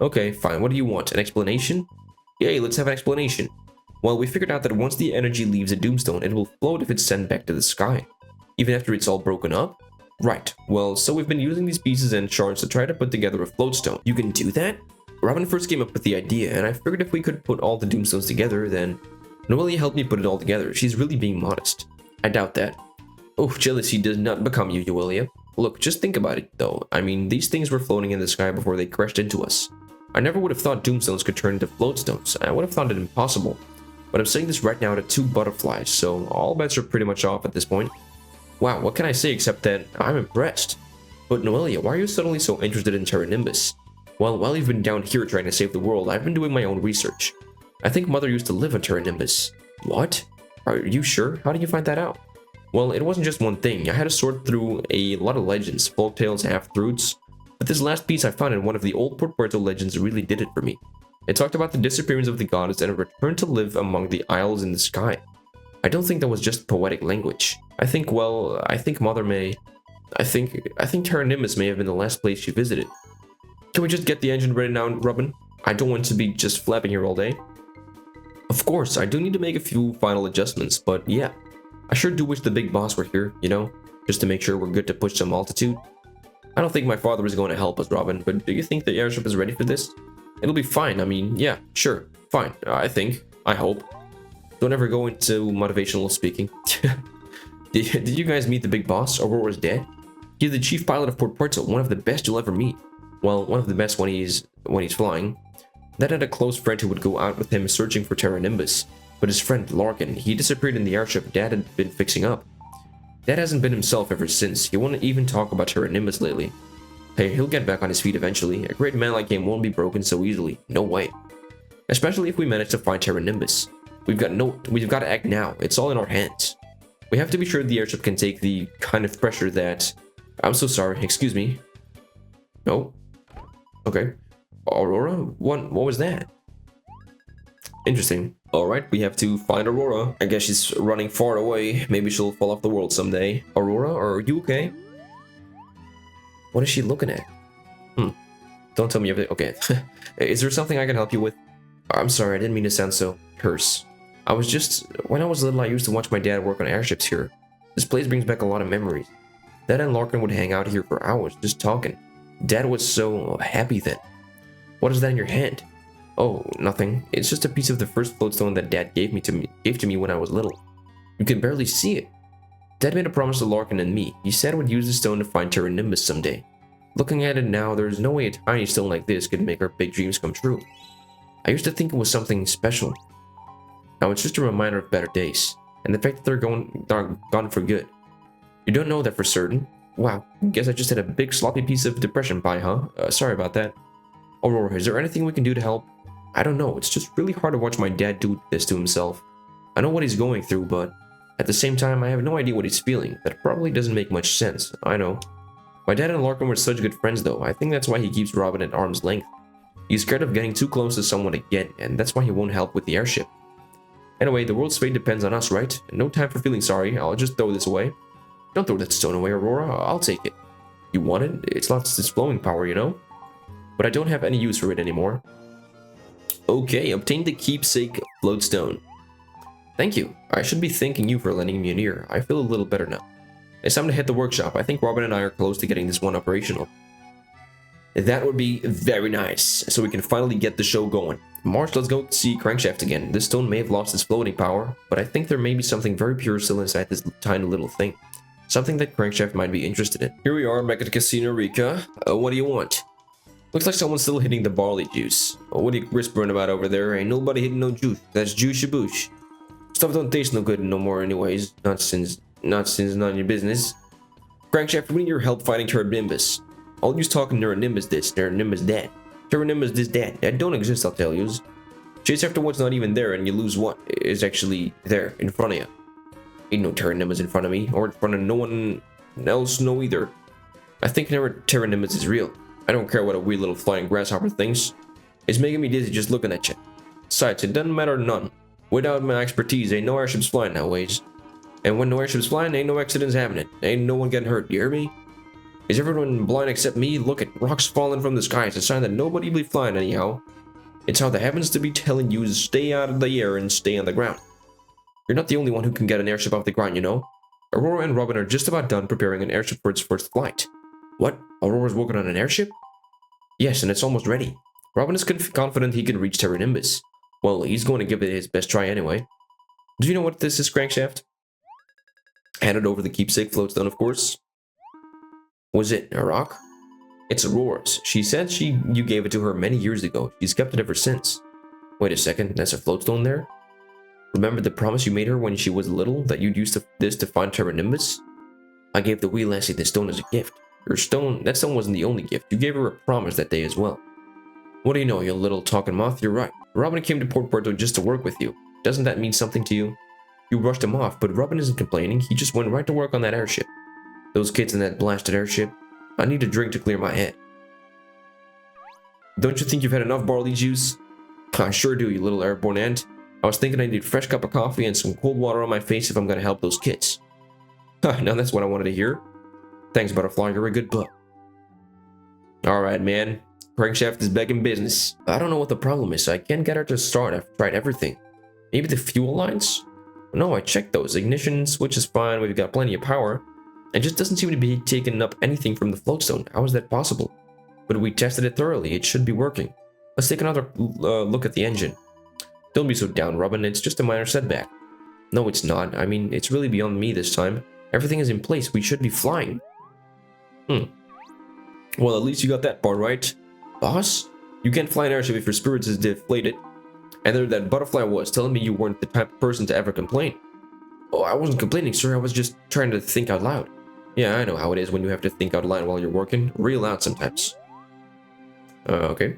[SPEAKER 1] Okay, fine. What do you want? An explanation? Yay, let's have an explanation. Well, we figured out that once the energy leaves a doomstone, it will float if it's sent back to the sky. Even after it's all broken up? Right. Well, so we've been using these pieces and shards to try to put together a floatstone. You can do that? Robin first came up with the idea, and I figured if we could put all the doomstones together, then... Noelia helped me put it all together. She's really being modest. I doubt that. Oh, jealousy does not become you, Euelia. Look, just think about it, though. I mean, these things were floating in the sky before they crashed into us. I never would have thought doomstones could turn into floatstones. I would have thought it impossible. But I'm saying this right now to 2 butterflies, so all bets are pretty much off at this point. Wow, what can I say except that I'm impressed. But Noelia, why are you suddenly so interested in Terra Nimbus? Well, while you've been down here trying to save the world, I've been doing my own research. I think Mother used to live on Terra Nimbus. What? Are you sure? How did you find that out? Well, it wasn't just one thing. I had to sort through a lot of legends, folktales, half-truths. But this last piece I found in one of the old Port Puerto legends really did it for me. It talked about the disappearance of the goddess and a return to live among the isles in the sky. I don't think that was just poetic language. I think Mother may... I think Terra Nimbus may have been the last place she visited. Can we just get the engine ready now, Robin? I don't want to be just flapping here all day. Of course, I do need to make a few final adjustments, but yeah. I sure do wish the big boss were here, you know? Just to make sure we're good to push some altitude. I don't think my father is going to help us, Robin, but do you think the airship is ready for this? It'll be fine, I mean, yeah, sure, fine, I hope. Don't ever go into motivational speaking. Did you guys meet the big boss? Aurora's dead? He's the chief pilot of Port Puerto, one of the best you'll ever meet. Well, one of the best when he's flying. Dad had a close friend who would go out with him searching for Terra Nimbus. But his friend, Larkin, he disappeared in the airship Dad had been fixing up. Dad hasn't been himself ever since. He won't even talk about Terra Nimbus lately. Hey, he'll get back on his feet eventually. A great man like him won't be broken so easily. No way. Especially if we manage to find Terra Nimbus. We've got to act now. It's all in our hands. We have to be sure the airship can take the kind of pressure that... I'm so sorry, excuse me. No. Okay. Aurora? What was that? Interesting. Alright, we have to find Aurora. I guess she's running far away. Maybe she'll fall off the world someday. Aurora, are you okay? What is she looking at? Don't tell me everything. Okay. Is there something I can help you with? I'm sorry, I didn't mean to sound so terse. When I was little, I used to watch my dad work on airships here. This place brings back a lot of memories. Dad and Larkin would hang out here for hours, just talking. Dad was so happy then. What is that in your hand? Oh, nothing. It's just a piece of the first floatstone that Dad gave to me when I was little. You can barely see it. Dad made a promise to Larkin and me. He said would use the stone to find Terra Nimbus someday. Looking at it now, there's no way a tiny stone like this could make our big dreams come true. I used to think it was something special. Now it's just a reminder of better days, and the fact that they're gone for good. You don't know that for certain? Wow, guess I just had a big sloppy piece of depression pie, huh? Sorry about that. Aurora, is there anything we can do to help? I don't know, it's just really hard to watch my dad do this to himself. I know what he's going through, but at the same time, I have no idea what he's feeling. That probably doesn't make much sense, I know. My dad and Larkin were such good friends though. I think that's why he keeps Robin at arm's length. He's scared of getting too close to someone again, and that's why he won't help with the airship. Anyway, the world's fate depends on us, right? No time for feeling sorry. I'll just throw this away. Don't throw that stone away, Aurora. I'll take it. You want it? It's lost its flowing power, you know? But I don't have any use for it anymore. Okay, obtain the keepsake floatstone. Thank you. I should be thanking you for lending me an ear. I feel a little better now. It's time to hit the workshop. I think Robin and I are close to getting this one operational. That would be very nice, so we can finally get the show going. March, let's go see Crankshaft again. This stone may have lost its floating power, but I think there may be something very pure still inside this tiny little thing. Something that Crankshaft might be interested in. Here we are, back at the Casino Rica. What do you want? Looks like someone's still hitting the barley juice. What are you whispering about over there? Ain't nobody hitting no juice. That's juice boosh. Stuff don't taste no good no more anyways. Not since none of your business. Crankshaft, we need your help fighting Terra Nimbus. All you's talking Terra Nimbus this, Terra Nimbus that. Terra Nimbus this, that. That don't exist, I'll tell yous. Chase after what's not even there and you lose what is actually there in front of you. Ain't no Terra Nimbus in front of me, or in front of no one else, no either. I think Terra Nimbus is real. I don't care what a weird little flying grasshopper thinks. It's making me dizzy just looking at you. Besides, it doesn't matter none. Without my expertise, ain't no airships flying nowadays. And when no airships flying, ain't no accidents happening. Ain't no one getting hurt, you hear me? Is everyone blind except me? Look at rocks falling from the sky. It's a sign that nobody will be flying anyhow. It's how the heavens to be telling you to stay out of the air and stay on the ground. You're not the only one who can get an airship off the ground, you know. Aurora and Robin are just about done preparing an airship for its first flight. What? Aurora's working on an airship? Yes, and it's almost ready. Robin is confident he can reach Terra Nimbus. Well, he's going to give it his best try anyway. Do you know what this is, Crankshaft? Handed over the keepsake floatstone, of course. Was it a rock? It's Aurora's. She said you gave it to her many years ago. She's kept it ever since. Wait a second, that's a floatstone there? Remember the promise you made her when she was little that you'd use this to find Terra Nimbus? I gave the wee lassie this stone as a gift. That stone wasn't the only gift. You gave her a promise that day as well. What do you know, you little talking moth? You're right. Robin came to Port Puerto just to work with you. Doesn't that mean something to you? You brushed him off, but Robin isn't complaining. He just went right to work on that airship. Those kids in that blasted airship. I need a drink to clear my head. Don't you think you've had enough barley juice? I sure do, you little airborne ant. I was thinking I need a fresh cup of coffee and some cold water on my face if I'm gonna help those kids. Now that's what I wanted to hear. Thanks, Butterfly, you're a good bug. Alright, man. Crankshaft is back in business. I don't know what the problem is. I can't get her to start. I've tried everything. Maybe the fuel lines? No, I checked those. Ignition switch is fine. We've got plenty of power. It just doesn't seem to be taking up anything from the floatstone. How is that possible? But we tested it thoroughly. It should be working. Let's take another look at the engine. Don't be so down, Robin. It's just a minor setback. No, it's not. I mean, it's really beyond me this time. Everything is in place. We should be flying. Well, at least you got that part right. Boss? You can't fly an airship if your spirits is deflated. And there that Butterfly was telling me you weren't the type of person to ever complain. Oh, I wasn't complaining, sir. I was just trying to think out loud. Yeah, I know how it is when you have to think out loud while you're working. Real loud sometimes. Okay.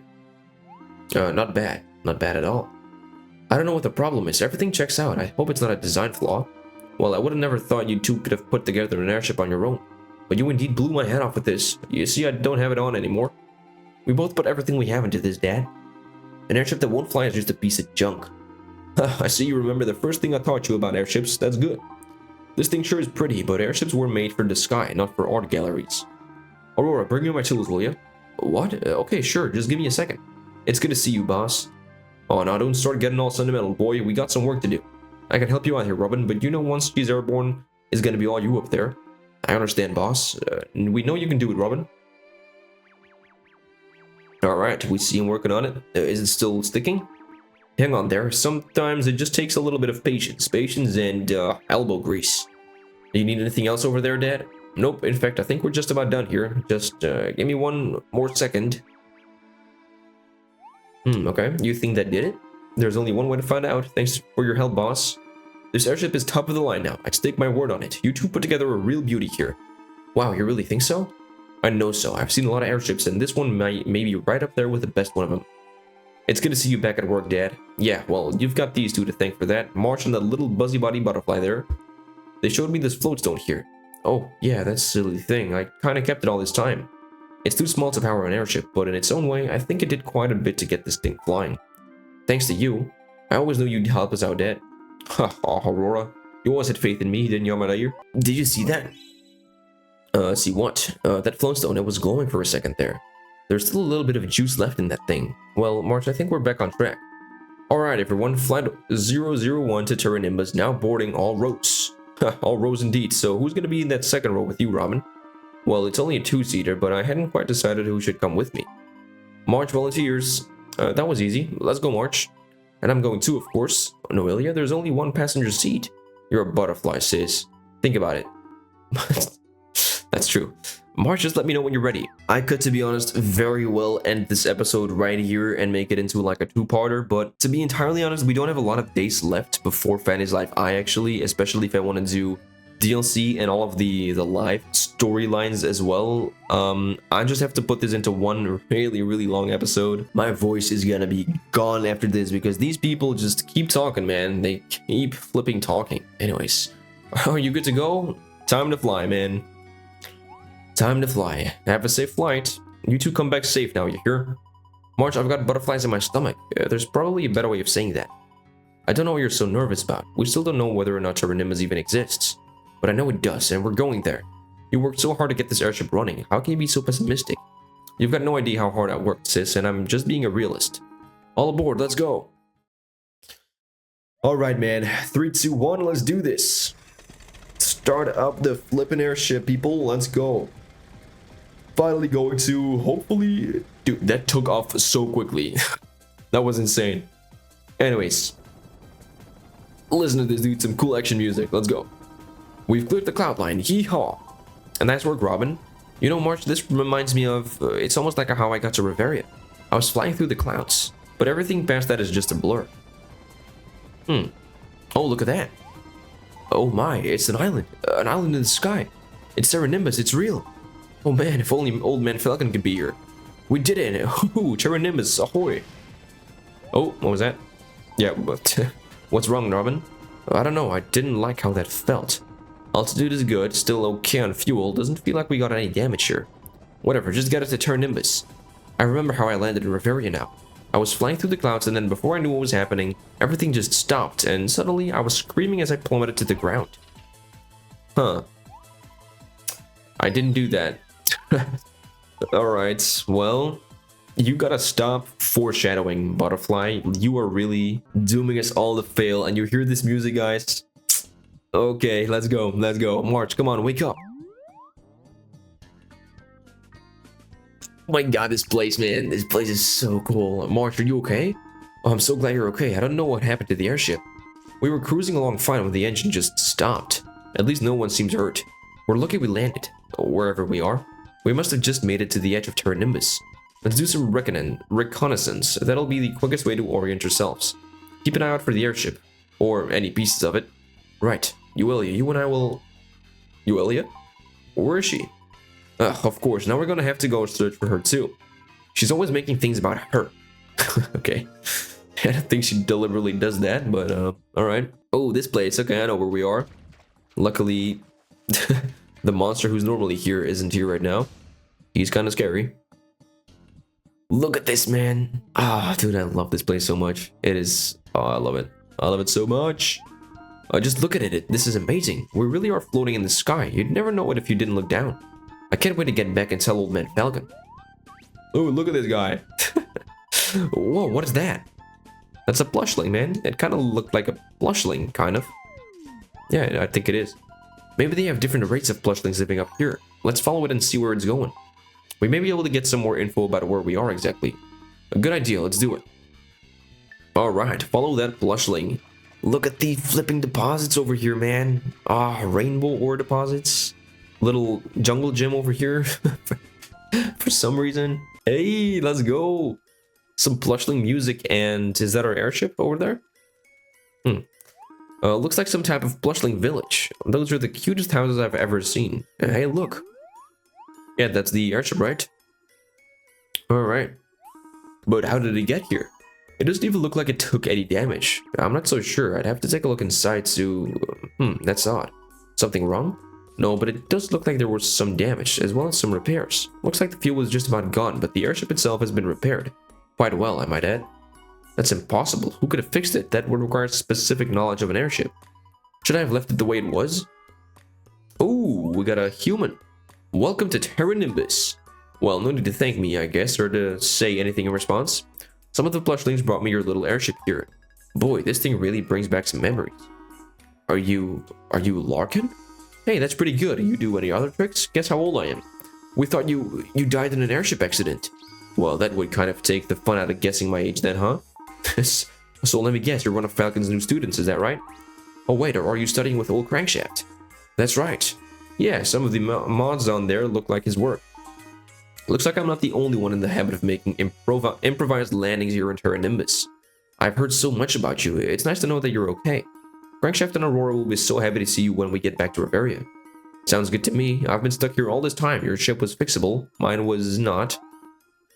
[SPEAKER 1] Not bad. Not bad at all. I don't know what the problem is. Everything checks out. I hope it's not a design flaw. Well, I would have never thought you two could have put together an airship on your own. But you indeed blew my head off with this. You see, I don't have it on anymore. We both put everything we have into this, Dad. An airship that won't fly is just a piece of junk. I see you remember the first thing I taught you about airships. That's good. This thing sure is pretty, but airships were made for the sky, not for art galleries. Aurora, bring me my tools, will you? What? Okay, sure. Just give me a second. It's good to see you, boss. Oh, now don't start getting all sentimental, boy. We got some work to do. I can help you out here, Robin, but you know once she's airborne, it's gonna be all you up there. I understand, boss. We know you can do it, Robin. Alright, we see him working on it. Is it still sticking? Hang on there. Sometimes it just takes a little bit of patience. Patience and elbow grease. Do you need anything else over there, Dad? Nope. In fact, I think we're just about done here. Just give me one more second. Okay. You think that did it? There's only one way to find out. Thanks for your help, boss. This airship is top of the line now. I'd stake my word on it. You two put together a real beauty here. Wow, you really think so? I know so. I've seen a lot of airships, and this one may be right up there with the best one of them. It's good to see you back at work, Dad. Yeah, well, you've got these two to thank for that. March and that little buzzy body butterfly there. They showed me this floatstone here. Oh, yeah, that's a silly thing. I kind of kept it all this time. It's too small to power an airship, but in its own way, I think it did quite a bit to get this thing flying. Thanks to you. I always knew you'd help us out, Dad. Ha, Aurora. You always had faith in me, didn't you, my dear? Did you see that? See what? That floatstone, it was glowing for a second there. There's still a little bit of juice left in that thing. Well, March, I think we're back on track. Alright, everyone, Flight 001 to Terra Nimbus, now boarding all rows. All rows indeed, so who's going to be in that second row with you, Robin? Well, it's only a two-seater, but I hadn't quite decided who should come with me. March volunteers. That was easy. Let's go, March. And I'm going too, of course. Noelia, there's only one passenger seat. You're a butterfly, sis. Think about it. That's true. March, just let me know when you're ready. I could, to be honest, very well end this episode right here and make it into like a two-parter, but to be entirely honest, we don't have a lot of days left before Fanny's Life I actually, especially if I want to do DLC and all of the live storylines as well. I just have to put this into one really long episode. My voice is gonna be gone after this because these people just keep talking, man. They keep flipping talking. Anyways, are you good to go? Time to fly, man. Time to fly. Have a safe flight. You two come back safe now, you hear? March, I've got butterflies in my stomach. There's probably a better way of saying that. I don't know what you're so nervous about. We still don't know whether or not Terra Nimbus even exists. But I know it does, and we're going there. You worked so hard to get this airship running. How can you be so pessimistic? You've got no idea how hard I worked, sis, and I'm just being a realist. All aboard, let's go. Alright, man. 3, 2, 1, let's do this. Start up the flippin' airship, people. Let's go. Finally going to, hopefully... Dude, that took off so quickly. That was insane. Anyways. Listen to this, dude. Some cool action music. Let's go. We've cleared the cloud line. Hee-haw. And nice work, Robin. You know, March, this reminds me of... it's almost like how I got to Riveria. I was flying through the clouds, but everything past that is just a blur. Oh, look at that. Oh my, it's an island. An island in the sky. It's Terra Nimbus, it's real. Oh man, if only Old Man Falcon could be here. We did it. Ooh, Terra Nimbus, ahoy. Oh, what was that? Yeah, but what's wrong, Robin? I don't know, I didn't like how that felt. Altitude is good, still okay on fuel, doesn't feel like we got any damage here. Whatever, just get us to Terra Nimbus. I remember how I landed in Riveria now. I was flying through the clouds and then before I knew what was happening, everything just stopped and suddenly I was screaming as I plummeted to the ground. Huh. I didn't do that. Alright, well, you gotta stop foreshadowing, Butterfly. You are really dooming us all to fail and you hear this music, guys? Okay, let's go, let's go. March, come on, wake up. Oh my god, this place, man. This place is so cool. March, are you okay? Oh, I'm so glad you're okay. I don't know what happened to the airship. We were cruising along fine when the engine just stopped. At least no one seems hurt. We're lucky we landed, wherever we are. We must have just made it to the edge of Terra Nimbus. Let's do some reconnaissance. That'll be the quickest way to orient yourselves. Keep an eye out for the airship, or any pieces of it. Right, Euelia, you and I will... Euelia? Where is she? Of course, now we're gonna have to go search for her too. She's always making things about her. Okay. I don't think she deliberately does that, but alright. Oh, this place. Okay, I know where we are. Luckily, the monster who's normally here isn't here right now. He's kind of scary. Look at this, man. Ah, dude, I love this place so much. It is... Oh, I love it. I love it so much. Just look at it. This is amazing. We really are floating in the sky. You'd never know it if you didn't look down. I can't wait to get back and tell old man Falcon. Oh, look at this guy. Whoa, what is that? That's a plushling, man. It kind of looked like a plushling, kind of. Yeah, I think it is. Maybe they have different rates of plushlings living up here. Let's follow it and see where it's going. We may be able to get some more info about where we are exactly. A good idea, let's do it. Alright, follow that plushling. Look at the flipping deposits over here, man. Ah, rainbow ore deposits. Little jungle gym over here. For some reason. Hey, let's go. Some plushling music, and is that our airship over there? Looks like some type of plushling village. Those are the cutest houses I've ever seen. Hey, look. Yeah, that's the airship, right? Alright. But how did it get here? It doesn't even look like it took any damage. I'm not so sure. I'd have to take a look inside to... that's odd. Something wrong? No, but it does look like there was some damage, as well as some repairs. Looks like the fuel was just about gone, but the airship itself has been repaired. Quite well, I might add. That's impossible. Who could have fixed it? That would require specific knowledge of an airship. Should I have left it the way it was? Oh, we got a human. Welcome to Terra Nimbus. Well, no need to thank me, I guess, or to say anything in response. Some of the plushlings brought me your little airship here. Boy, this thing really brings back some memories. Are you Larkin? Hey, that's pretty good. You do any other tricks? Guess how old I am. We thought you died in an airship accident. Well, that would kind of take the fun out of guessing my age then, huh? So let me guess, you're one of Falcon's new students, is that right? Oh wait, or are you studying with old Crankshaft? That's right. Yeah, some of the mods on there look like his work. Looks like I'm not the only one in the habit of making improvised landings here in Terra Nimbus. I've heard so much about you. It's nice to know that you're okay. Crankshaft and Aurora will be so happy to see you when we get back to Reveria. Sounds good to me. I've been stuck here all this time. Your ship was fixable. Mine was not.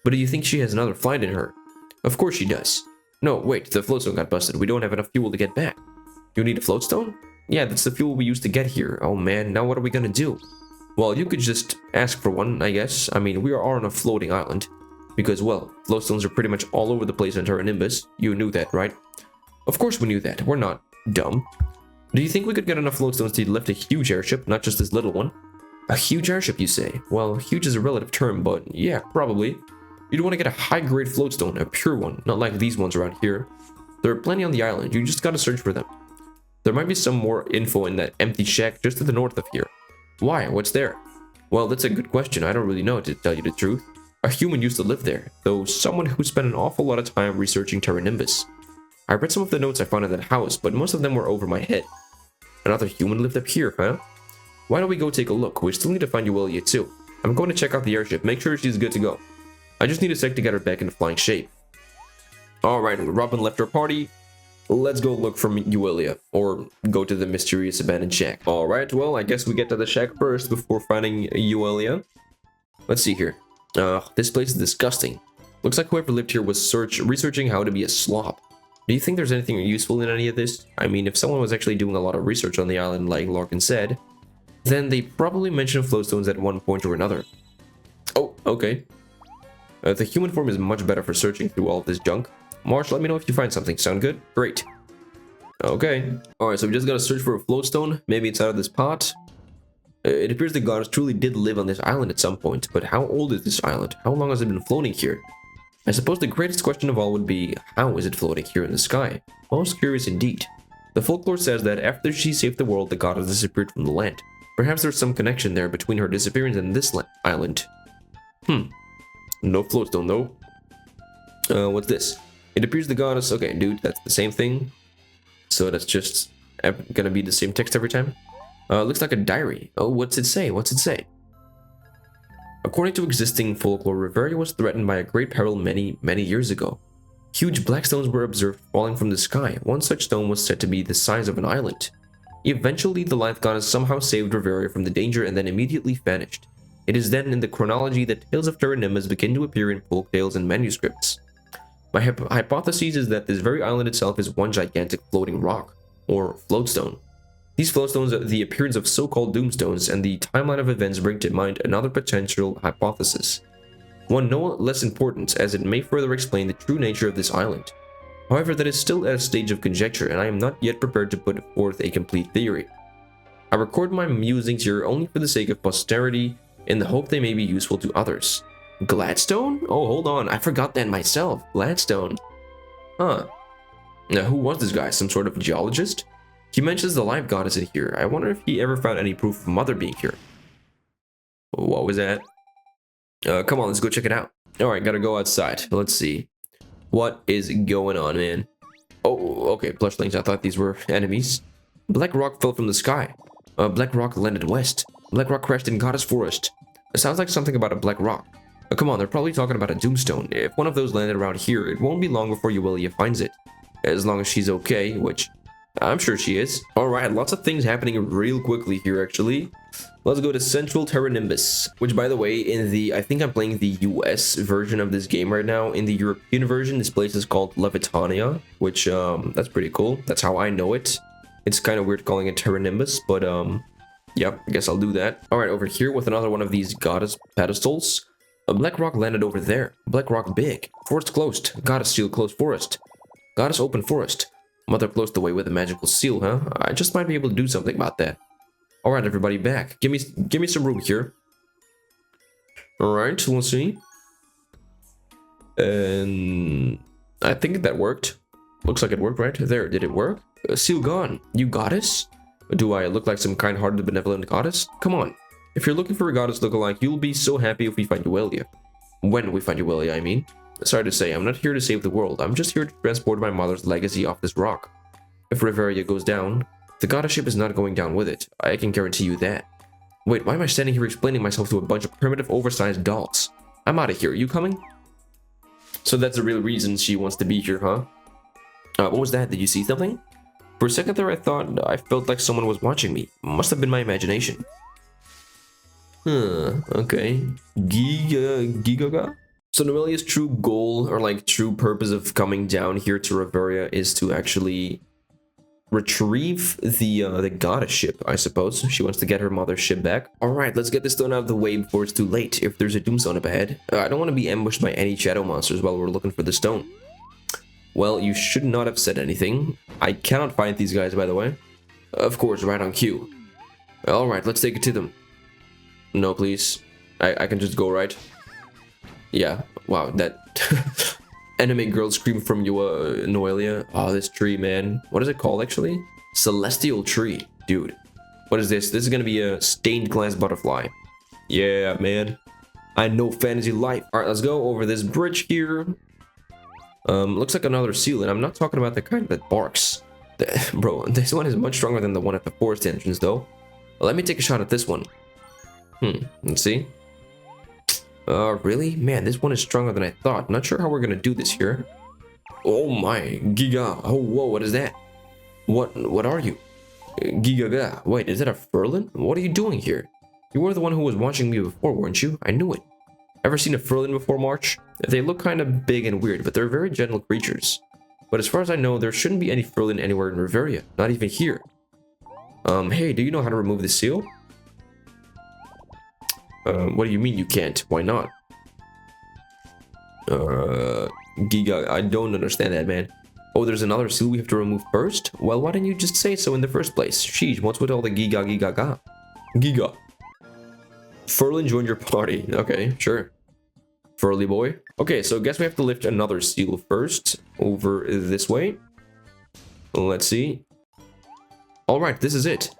[SPEAKER 1] But do you think she has another flight in her? Of course she does. No, wait, the floatstone got busted. We don't have enough fuel to get back. You need a floatstone? Yeah, that's the fuel we used to get here. Oh man, now what are we gonna do? Well, you could just ask for one, I guess. I mean, we are on a floating island. Because, well, floatstones are pretty much all over the place in Terra Nimbus. You knew that, right? Of course we knew that. We're not dumb. Do you think we could get enough floatstones to lift a huge airship, not just this little one? A huge airship, you say? Well, huge is a relative term, but yeah, probably. You'd want to get a high-grade floatstone, a pure one, not like these ones around here. There are plenty on the island, you just gotta search for them. There might be some more info in that empty shack just to the north of here. Why? What's there? Well, that's a good question. I don't really know, to tell you the truth. A human used to live there, though someone who spent an awful lot of time researching Terra Nimbus. I read some of the notes I found in that house, but most of them were over my head. Another human lived up here, huh? Why don't we go take a look? We still need to find Euelia too. I'm going to check out the airship, make sure she's good to go. I just need a sec to get her back into flying shape. Alright, Robin left our party. Let's go look for Euelia, or go to the mysterious abandoned shack. Alright, well, I guess we get to the shack first before finding Euelia. Let's see here. This place is disgusting. Looks like whoever lived here was researching how to be a slob. Do you think there's anything useful in any of this? I mean, if someone was actually doing a lot of research on the island like Larkin said, then they probably mentioned floatstones at one point or another. Oh, okay. The human form is much better for searching through all of this junk. Marsh, let me know if you find something. Sound good? Great. Okay. Alright, so we just gotta search for a floatstone. Maybe it's out of this pot. It appears the goddess truly did live on this island at some point, but how old is this island? How long has it been floating here? I suppose the greatest question of all would be, how is it floating here in the sky? Most curious indeed. The folklore says that after she saved the world, the goddess disappeared from the land. Perhaps there's some connection there between her disappearance and this island. No floatstone though. What's this? It appears the goddess... Okay, dude, that's the same thing. So that's just gonna be the same text every time. Looks like a diary. Oh, what's it say? What's it say? According to existing folklore, Reveria was threatened by a great peril many, many years ago. Huge black stones were observed falling from the sky. One such stone was said to be the size of an island. Eventually, the Life Goddess somehow saved Reveria from the danger and then immediately vanished. It is then in the chronology that tales of Terra Nimbus begin to appear in folk tales and manuscripts. My hypothesis is that this very island itself is one gigantic floating rock, or floatstone. These floatstones are the appearance of so-called doomstones, and the timeline of events bring to mind another potential hypothesis. One no less important, as it may further explain the true nature of this island. However, that is still at a stage of conjecture, and I am not yet prepared to put forth a complete theory. I record my musings here only for the sake of posterity, in the hope they may be useful to others. Gladstone? Oh, hold on, I forgot that myself. Gladstone. Huh. Now, who was this guy? Some sort of geologist? He mentions the Life Goddess in here. I wonder if he ever found any proof of Mother being here. What was that? Come on, let's go check it out. Alright, gotta go outside. Let's see. What is going on, man? Oh, okay, plushlings. I thought these were enemies. Black rock fell from the sky. Black rock landed west. Black rock crashed in Goddess Forest. It sounds like something about a black rock. Come on, they're probably talking about a doomstone. If one of those landed around here, it won't be long before Uelia finds it. As long as she's okay, which I'm sure she is. Alright, lots of things happening real quickly here, actually. Let's go to Central Terra Nimbus, which, by the way, I think I'm playing the US version of this game right now. In the European version, this place is called Levitania, which, that's pretty cool. That's how I know it. It's kind of weird calling it Terra Nimbus, but, yep, I guess I'll do that. Alright, over here with another one of these goddess pedestals. A black rock landed over there. Black rock big. Forest closed. Goddess seal closed forest. Goddess open forest. Mother closed the way with a magical seal, huh? I just might be able to do something about that. Alright, everybody, back. Give me some room here. Alright, let's see. And I think that worked. Looks like it worked, right? There, did it work? Seal gone. You goddess? Do I look like some kind-hearted, benevolent goddess? Come on. If you're looking for a goddess lookalike, you'll be so happy if we find Uelia. When we find Uelia, I mean. Sorry to say, I'm not here to save the world. I'm just here to transport my mother's legacy off this rock. If Reveria goes down, the goddess ship is not going down with it. I can guarantee you that. Wait, why am I standing here explaining myself to a bunch of primitive, oversized dolls? I'm out of here. Are you coming? So that's the real reason she wants to be here, huh? What was that? Did you see something? For a second there, I thought I felt like someone was watching me. Must have been my imagination. Okay. Gigaga? So Noelia's true goal, or like true purpose of coming down here to Reveria is to actually retrieve the goddess ship, I suppose. She wants to get her mother's ship back. Alright, let's get this stone out of the way before it's too late, if there's a doomstone up ahead. I don't want to be ambushed by any shadow monsters while we're looking for the stone. Well, you should not have said anything. I cannot find these guys, by the way. Of course, right on cue. Alright, let's take it to them. No, please. I can just go, right? Yeah, wow, that anime girl scream from Noelia. Oh, this tree, man. What is it called, actually? Celestial tree. Dude, what is this? This is gonna be a stained glass butterfly. Yeah, man. I know fantasy life. Alright, let's go over this bridge here. Looks like another seal, and I'm not talking about the kind that barks. Bro, this one is much stronger than the one at the forest entrance, though. Let me take a shot at this one. Let's see. Really? Man, this one is stronger than I thought. Not sure how we're gonna do this here. Oh my, Giga. Oh, whoa, what is that? What are you? Giga. Wait, is that a Furlin? What are you doing here? You were the one who was watching me before, weren't you? I knew it. Ever seen a Furlin before, March? They look kind of big and weird, but they're very gentle creatures. But as far as I know, there shouldn't be any Furlin anywhere in Reveria. Not even here. Hey, do you know how to remove the seal? What do you mean you can't? Why not? Giga, I don't understand that, man. Oh, there's another seal we have to remove first? Well, why didn't you just say so in the first place? Sheesh, what's with all the giga? Giga. Furlin joined your party. Okay, sure. Furly boy. Okay, so I guess we have to lift another seal first. Over this way. Let's see. Alright, this is it.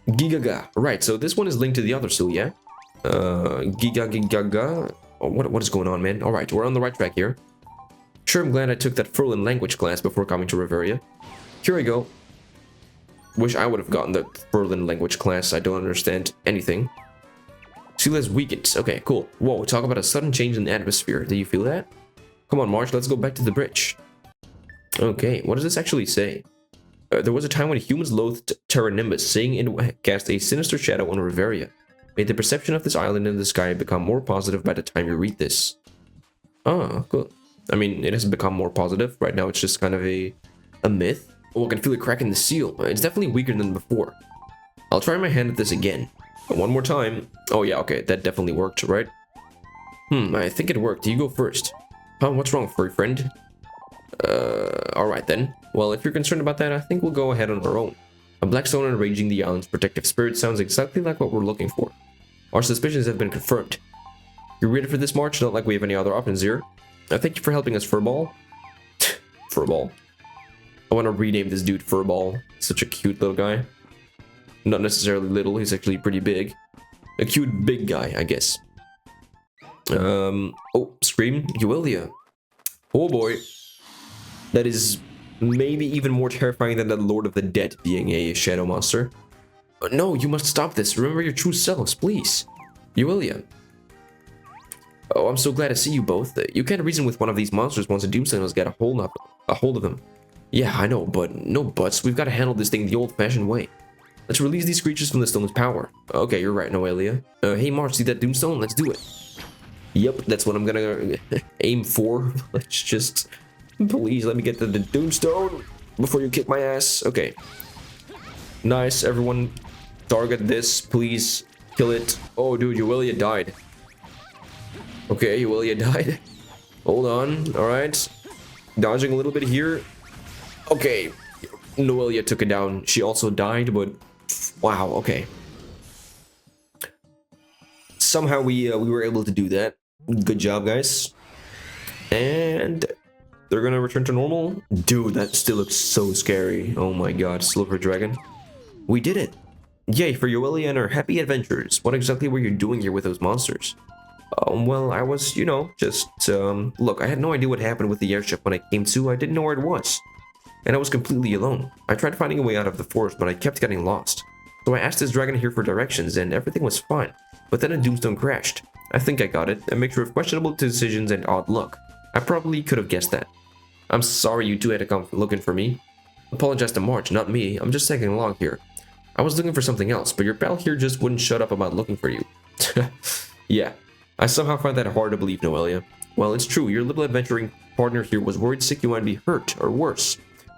[SPEAKER 1] Gigaga. Right, so this one is linked to the other seal, yeah? Giga. Oh, what is going on, man? Alright, we're on the right track here. Sure, I'm glad I took that Furlin language class before coming to Reveria. Here we go. Wish I would have gotten the Furlin language class. I don't understand anything. Seal has weakened. Okay, cool. Whoa, talk about a sudden change in the atmosphere. Do you feel that? Come on, March, let's go back to the bridge. Okay, what does this actually say? There was a time when humans loathed Terra Nimbus, saying it would cast a sinister shadow on Reveria. May the perception of this island in the sky become more positive by the time you read this. Oh, cool. I mean, it has become more positive. Right now, it's just kind of a myth. Oh, I can feel it cracking the seal. It's definitely weaker than before. I'll try my hand at this again. One more time. Oh yeah, okay, that definitely worked, right? I think it worked. You go first. Huh, what's wrong, furry friend? Alright then. Well, if you're concerned about that, I think we'll go ahead on our own. A black stone enraging the island's protective spirit sounds exactly like what we're looking for. Our suspicions have been confirmed. You ready for this march? Not like we have any other options here. Thank you for helping us, Furball. Furball. I want to rename this dude Furball. Such a cute little guy. Not necessarily little, he's actually pretty big. A cute big guy, I guess. Oh, Scream, Euelia. Oh boy. That is maybe even more terrifying than the Lord of the Dead being a shadow monster. No, you must stop this. Remember your true selves, please. Euelia. Oh, I'm so glad to see you both. You can't reason with one of these monsters once a Doomstone has got a hold of them. Yeah, I know, but no buts. We've got to handle this thing the old-fashioned way. Let's release these creatures from the stone's power. Okay, you're right, Noelia. Hey, March, see that Doomstone? Let's do it. Yep, that's what I'm gonna aim for. Let's just... Please, let me get to the Doomstone before you kick my ass. Okay. Nice, everyone. Target this, please. Kill it. Oh, dude, Euelia died. Okay, Euelia died. Hold on, alright. Dodging a little bit here. Okay. Noelia took it down. She also died, but... Wow, okay. Somehow we were able to do that. Good job, guys. And... They're gonna return to normal? Dude, that still looks so scary. Oh my god, Silver Dragon. We did it! Yay for Euelia and her happy adventures. What exactly were you doing here with those monsters? Well, I was, you know, just, look, I had no idea what happened with the airship when I came to. I didn't know where it was. And I was completely alone. I tried finding a way out of the forest, but I kept getting lost. So I asked this dragon here for directions, and everything was fine. But then a Doomstone crashed. I think I got it. A mixture of questionable decisions and odd luck. I probably could have guessed that. I'm sorry you two had to come looking for me. Apologize to March, not me. I'm just tagging along here. I was looking for something else, but your pal here just wouldn't shut up about looking for you. Yeah, I somehow find that hard to believe, Noelia. Well, it's true, your little adventuring partner here was worried sick you might be hurt, or worse.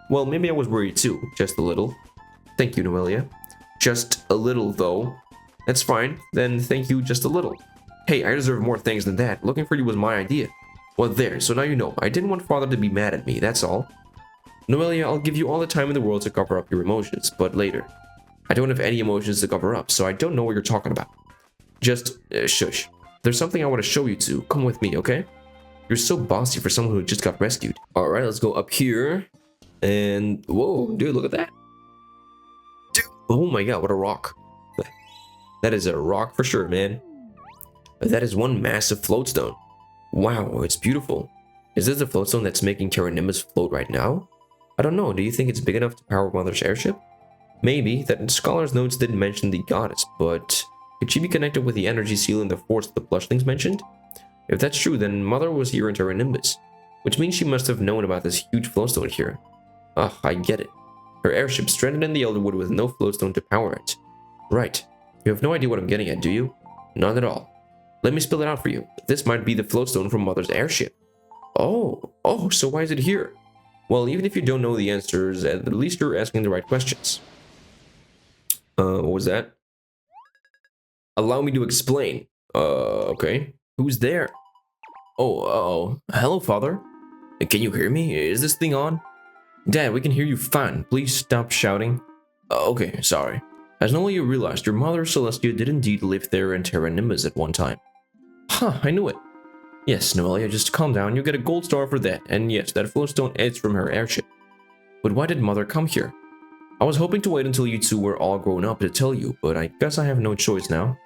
[SPEAKER 1] Well, maybe I was worried too, just a little. Thank you, Noelia. Just a little, though. That's fine, then thank you just a little. Hey, I deserve more things than that. Looking for you was my idea. Well, there, so now you know. I didn't want Father to be mad at me, that's all. Noelia, I'll give you all the time in the world to cover up your emotions, but later. I don't have any emotions to cover up, so I don't know what you're talking about. Just, shush. There's something I want to show you two. Come with me, okay? You're so bossy for someone who just got rescued. Alright, let's go up here. And, whoa, dude, look at that. Dude, oh my god, what a rock. That is a rock for sure, man. That is one massive floatstone. Wow, it's beautiful. Is this the floatstone that's making Terra Nimbus float right now? I don't know, do you think it's big enough to power Mother's airship? Maybe, that scholar's notes didn't mention the goddess, but could she be connected with the energy seal in the force the Blushlings mentioned? If that's true, then Mother was here in Terra Nimbus, which means she must have known about this huge floatstone here. Ah, I get it. Her airship stranded in the Elderwood with no floatstone to power it. Right. You have no idea what I'm getting at, do you? Not at all. Let me spell it out for you. This might be the floatstone from Mother's airship. Oh, so why is it here? Well, even if you don't know the answers, at least you're asking the right questions. What was that? Allow me to explain. Okay. Who's there? Oh, hello, Father. Can you hear me? Is this thing on? Dad, we can hear you fine. Please stop shouting. Okay, sorry. As no way you realized, your mother, Celestia, did indeed live there in Terra Nimbus at one time. Huh, I knew it. Yes, Noelia, just calm down. You'll get a gold star for that. And yes, that floatstone is from her airship. But why did Mother come here? I was hoping to wait until you two were all grown up to tell you, but I guess I have no choice now.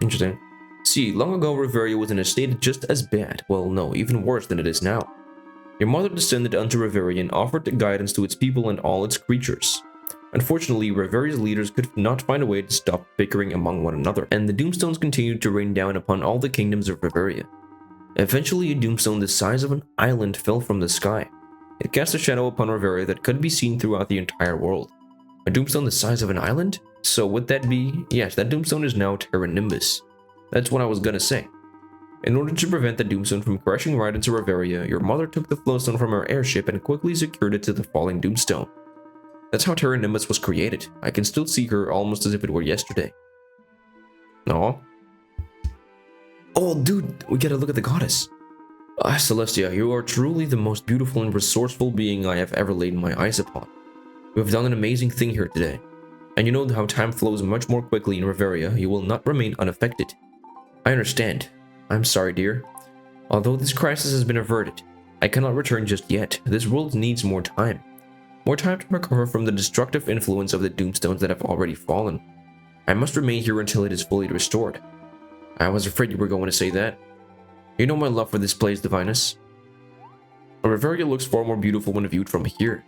[SPEAKER 1] Interesting. See, long ago Reveria was in a state just as bad, well no, even worse than it is now. Your mother descended unto Reveria and offered guidance to its people and all its creatures. Unfortunately, Reveria's leaders could not find a way to stop bickering among one another, and the Doomstones continued to rain down upon all the kingdoms of Reveria. Eventually, a Doomstone the size of an island fell from the sky. It casts a shadow upon Riveria that could be seen throughout the entire world. A doomstone the size of an island? So would that be... Yes, that doomstone is now Terra Nimbus. That's what I was gonna say. In order to prevent the doomstone from crashing right into Riveria, your mother took the flowstone from her airship and quickly secured it to the falling doomstone. That's how Terra Nimbus was created. I can still see her almost as if it were yesterday. Aw. Oh, dude, we gotta look at the goddess. Celestia, you are truly the most beautiful and resourceful being I have ever laid my eyes upon. You have done an amazing thing here today. And you know how time flows much more quickly in Riveria, you will not remain unaffected. I understand. I'm sorry, dear. Although this crisis has been averted, I cannot return just yet. This world needs more time. More time to recover from the destructive influence of the doomstones that have already fallen. I must remain here until it is fully restored. I was afraid you were going to say that. You know my love for this place, Divinus. Riveria looks far more beautiful when viewed from here.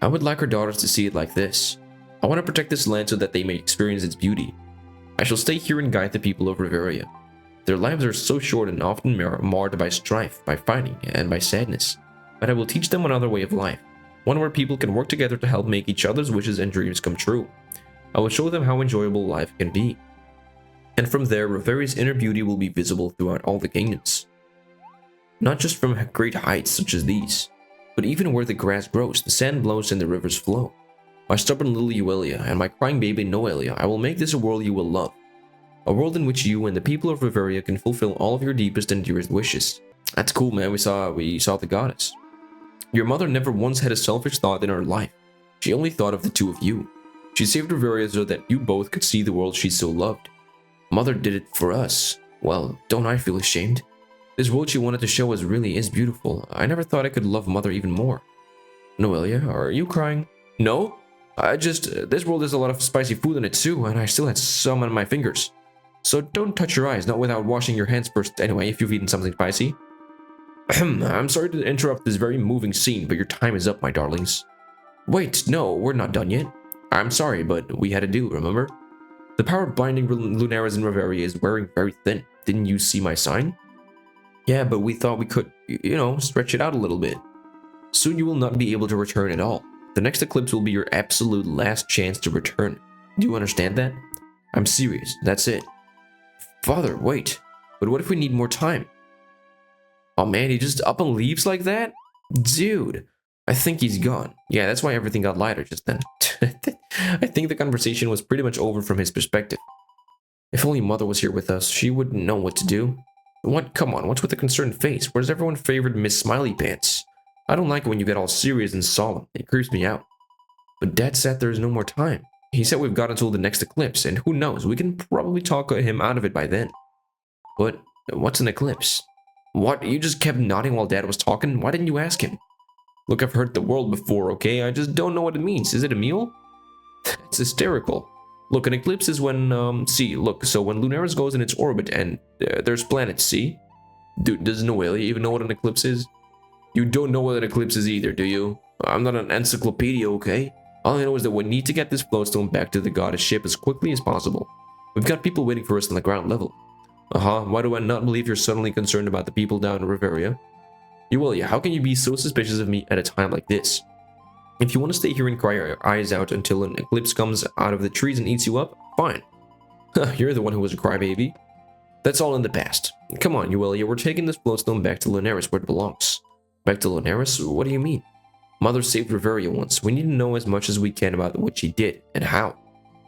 [SPEAKER 1] I would like our daughters to see it like this. I want to protect this land so that they may experience its beauty. I shall stay here and guide the people of Riveria. Their lives are so short and often marred by strife, by fighting, and by sadness. But I will teach them another way of life. One where people can work together to help make each other's wishes and dreams come true. I will show them how enjoyable life can be. And from there, Riveria's inner beauty will be visible throughout all the kingdoms. Not just from great heights such as these, but even where the grass grows, the sand blows, and the rivers flow. My stubborn little Euelia and my crying baby Noelia, I will make this a world you will love. A world in which you and the people of Riveria can fulfill all of your deepest and dearest wishes. That's cool, man. We saw the goddess. Your mother never once had a selfish thought in her life. She only thought of the two of you. She saved Riveria so that you both could see the world she so loved. Mother did it for us. Well, don't I feel ashamed? This world she wanted to show us really is beautiful. I never thought I could love Mother even more. Noelia, are you crying? No? This world has a lot of spicy food in it too, and I still had some on my fingers. So don't touch your eyes, not without washing your hands first anyway, if you've eaten something spicy. I'm sorry to interrupt this very moving scene, but your time is up, my darlings. Wait, no, we're not done yet. I'm sorry, but we had a deal, remember? The power binding Lunaris in Riveria is wearing very thin. Didn't you see my sign? Yeah, but we thought we could, stretch it out a little bit. Soon you will not be able to return at all. The next eclipse will be your absolute last chance to return. Do you understand that? I'm serious, that's it. Father, wait. But what if we need more time? Oh man, he just up and leaves like that? Dude, I think he's gone. Yeah, that's why everything got lighter just then. I think the conversation was pretty much over from his perspective. If only Mother was here with us, she wouldn't know what to do. What? Come on, what's with the concerned face? Where's everyone favored Miss Smiley Pants? I don't like it when you get all serious and solemn. It creeps me out. But Dad said there's no more time. He said we've got until the next eclipse, and who knows, we can probably talk him out of it by then. But what's an eclipse? What? You just kept nodding while Dad was talking? Why didn't you ask him? Look, I've heard the word before, okay? I just don't know what it means. Is it a meal? It's hysterical. Look, an eclipse is when, so when Lunaris goes in its orbit and there's planets, see? Dude, does Noelia even know what an eclipse is? You don't know what an eclipse is either, do you? I'm not an encyclopedia, okay? All I know is that we need to get this flowstone back to the goddess ship as quickly as possible. We've got people waiting for us on the ground level. Why do I not believe you're suddenly concerned about the people down in Riveria? Euelia, how can you be so suspicious of me at a time like this? If you want to stay here and cry your eyes out until an eclipse comes out of the trees and eats you up, fine. You're the one who was a crybaby. That's all in the past. Come on, Euelia, we're taking this flowstone back to Lunaris where it belongs. Back to Lunaris? What do you mean? Mother saved Riveria once. We need to know as much as we can about what she did and how.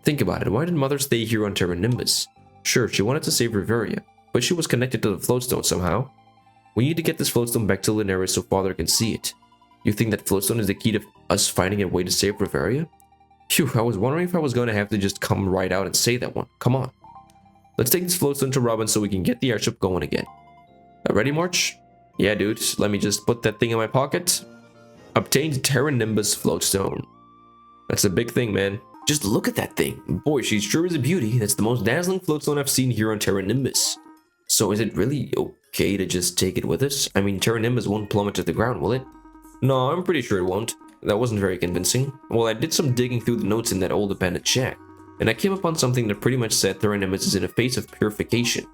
[SPEAKER 1] Think about it. Why did Mother stay here on Terra Nimbus? Sure, she wanted to save Riveria, but she was connected to the flowstone somehow. We need to get this flowstone back to Lunaris so Father can see it. You think that flowstone is the key to us finding a way to save Riveria? Phew, I was wondering if I was going to have to just come right out and say that one. Come on. Let's take this flowstone to Robin so we can get the airship going again. Ready, March? Yeah, dude. Let me just put that thing in my pocket. Obtained Terra Nimbus floatstone. That's a big thing, man. Just look at that thing. Boy, she sure is a beauty. That's the most dazzling floatstone I've seen here on Terra Nimbus. So is it really okay to just take it with us? I mean, Terra Nimbus won't plummet to the ground, will it? No, I'm pretty sure it won't. That wasn't very convincing. Well, I did some digging through the notes in that old abandoned shack, and I came upon something that pretty much said Terra Nimbus is in a phase of purification.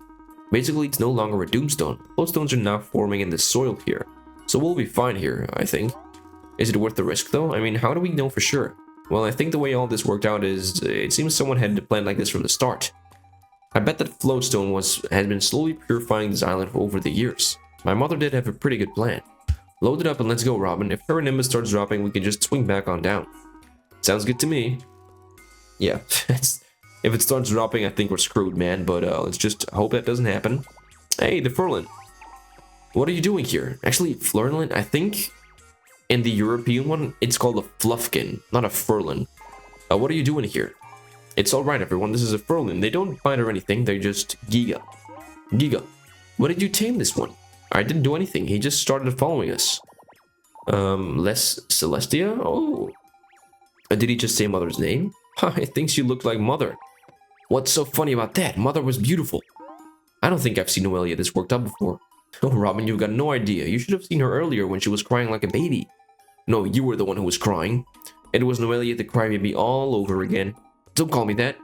[SPEAKER 1] Basically, it's no longer a doomstone. Floatstones are now forming in the soil here. So we'll be fine here, I think. Is it worth the risk, though? I mean, how do we know for sure? Well, I think the way all this worked out is, it seems someone had to plan like this from the start. I bet that floatstone has been slowly purifying this island over the years. My mother did have a pretty good plan. Load it up and let's go, Robin. If Terra Nimbus starts dropping, we can just swing back on down. Sounds good to me. Yeah, if it starts dropping, I think we're screwed, man. But let's just hope that doesn't happen. Hey, the Furlan. What are you doing here? Actually, Furlan, I think in the European one, it's called a Fluffkin, not a Furlan. What are you doing here? It's alright, everyone. This is a Furlan. They don't fight or anything. They're just Giga. Giga, what did you tame this one? I didn't do anything. He just started following us. Less Celestia? Oh. Did he just say Mother's name? I think she looked like Mother. What's so funny about that? Mother was beautiful. I don't think I've seen Noelia this worked up before. Oh, Robin, you've got no idea. You should have seen her earlier when she was crying like a baby. No, you were the one who was crying. It was Noelia the crybaby all over again. Don't call me that.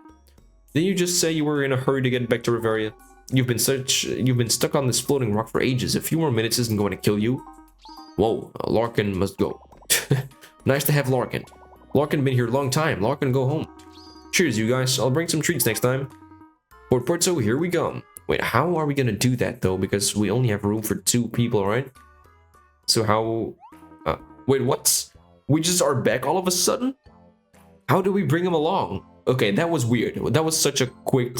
[SPEAKER 1] Didn't you just say you were in a hurry to get back to Riveria? You've been stuck on this floating rock for ages. A few more minutes isn't going to kill you. Whoa, Larkin must go. Nice to have Larkin. Larkin been here a long time. Larkin, go home. Cheers, you guys. I'll bring some treats next time. Port Porto, here we come. Wait, how are we gonna do that though? Because we only have room for 2 people, right? So how... wait, what? We just are back all of a sudden? How do we bring him along? Okay, that was weird. That was such a quick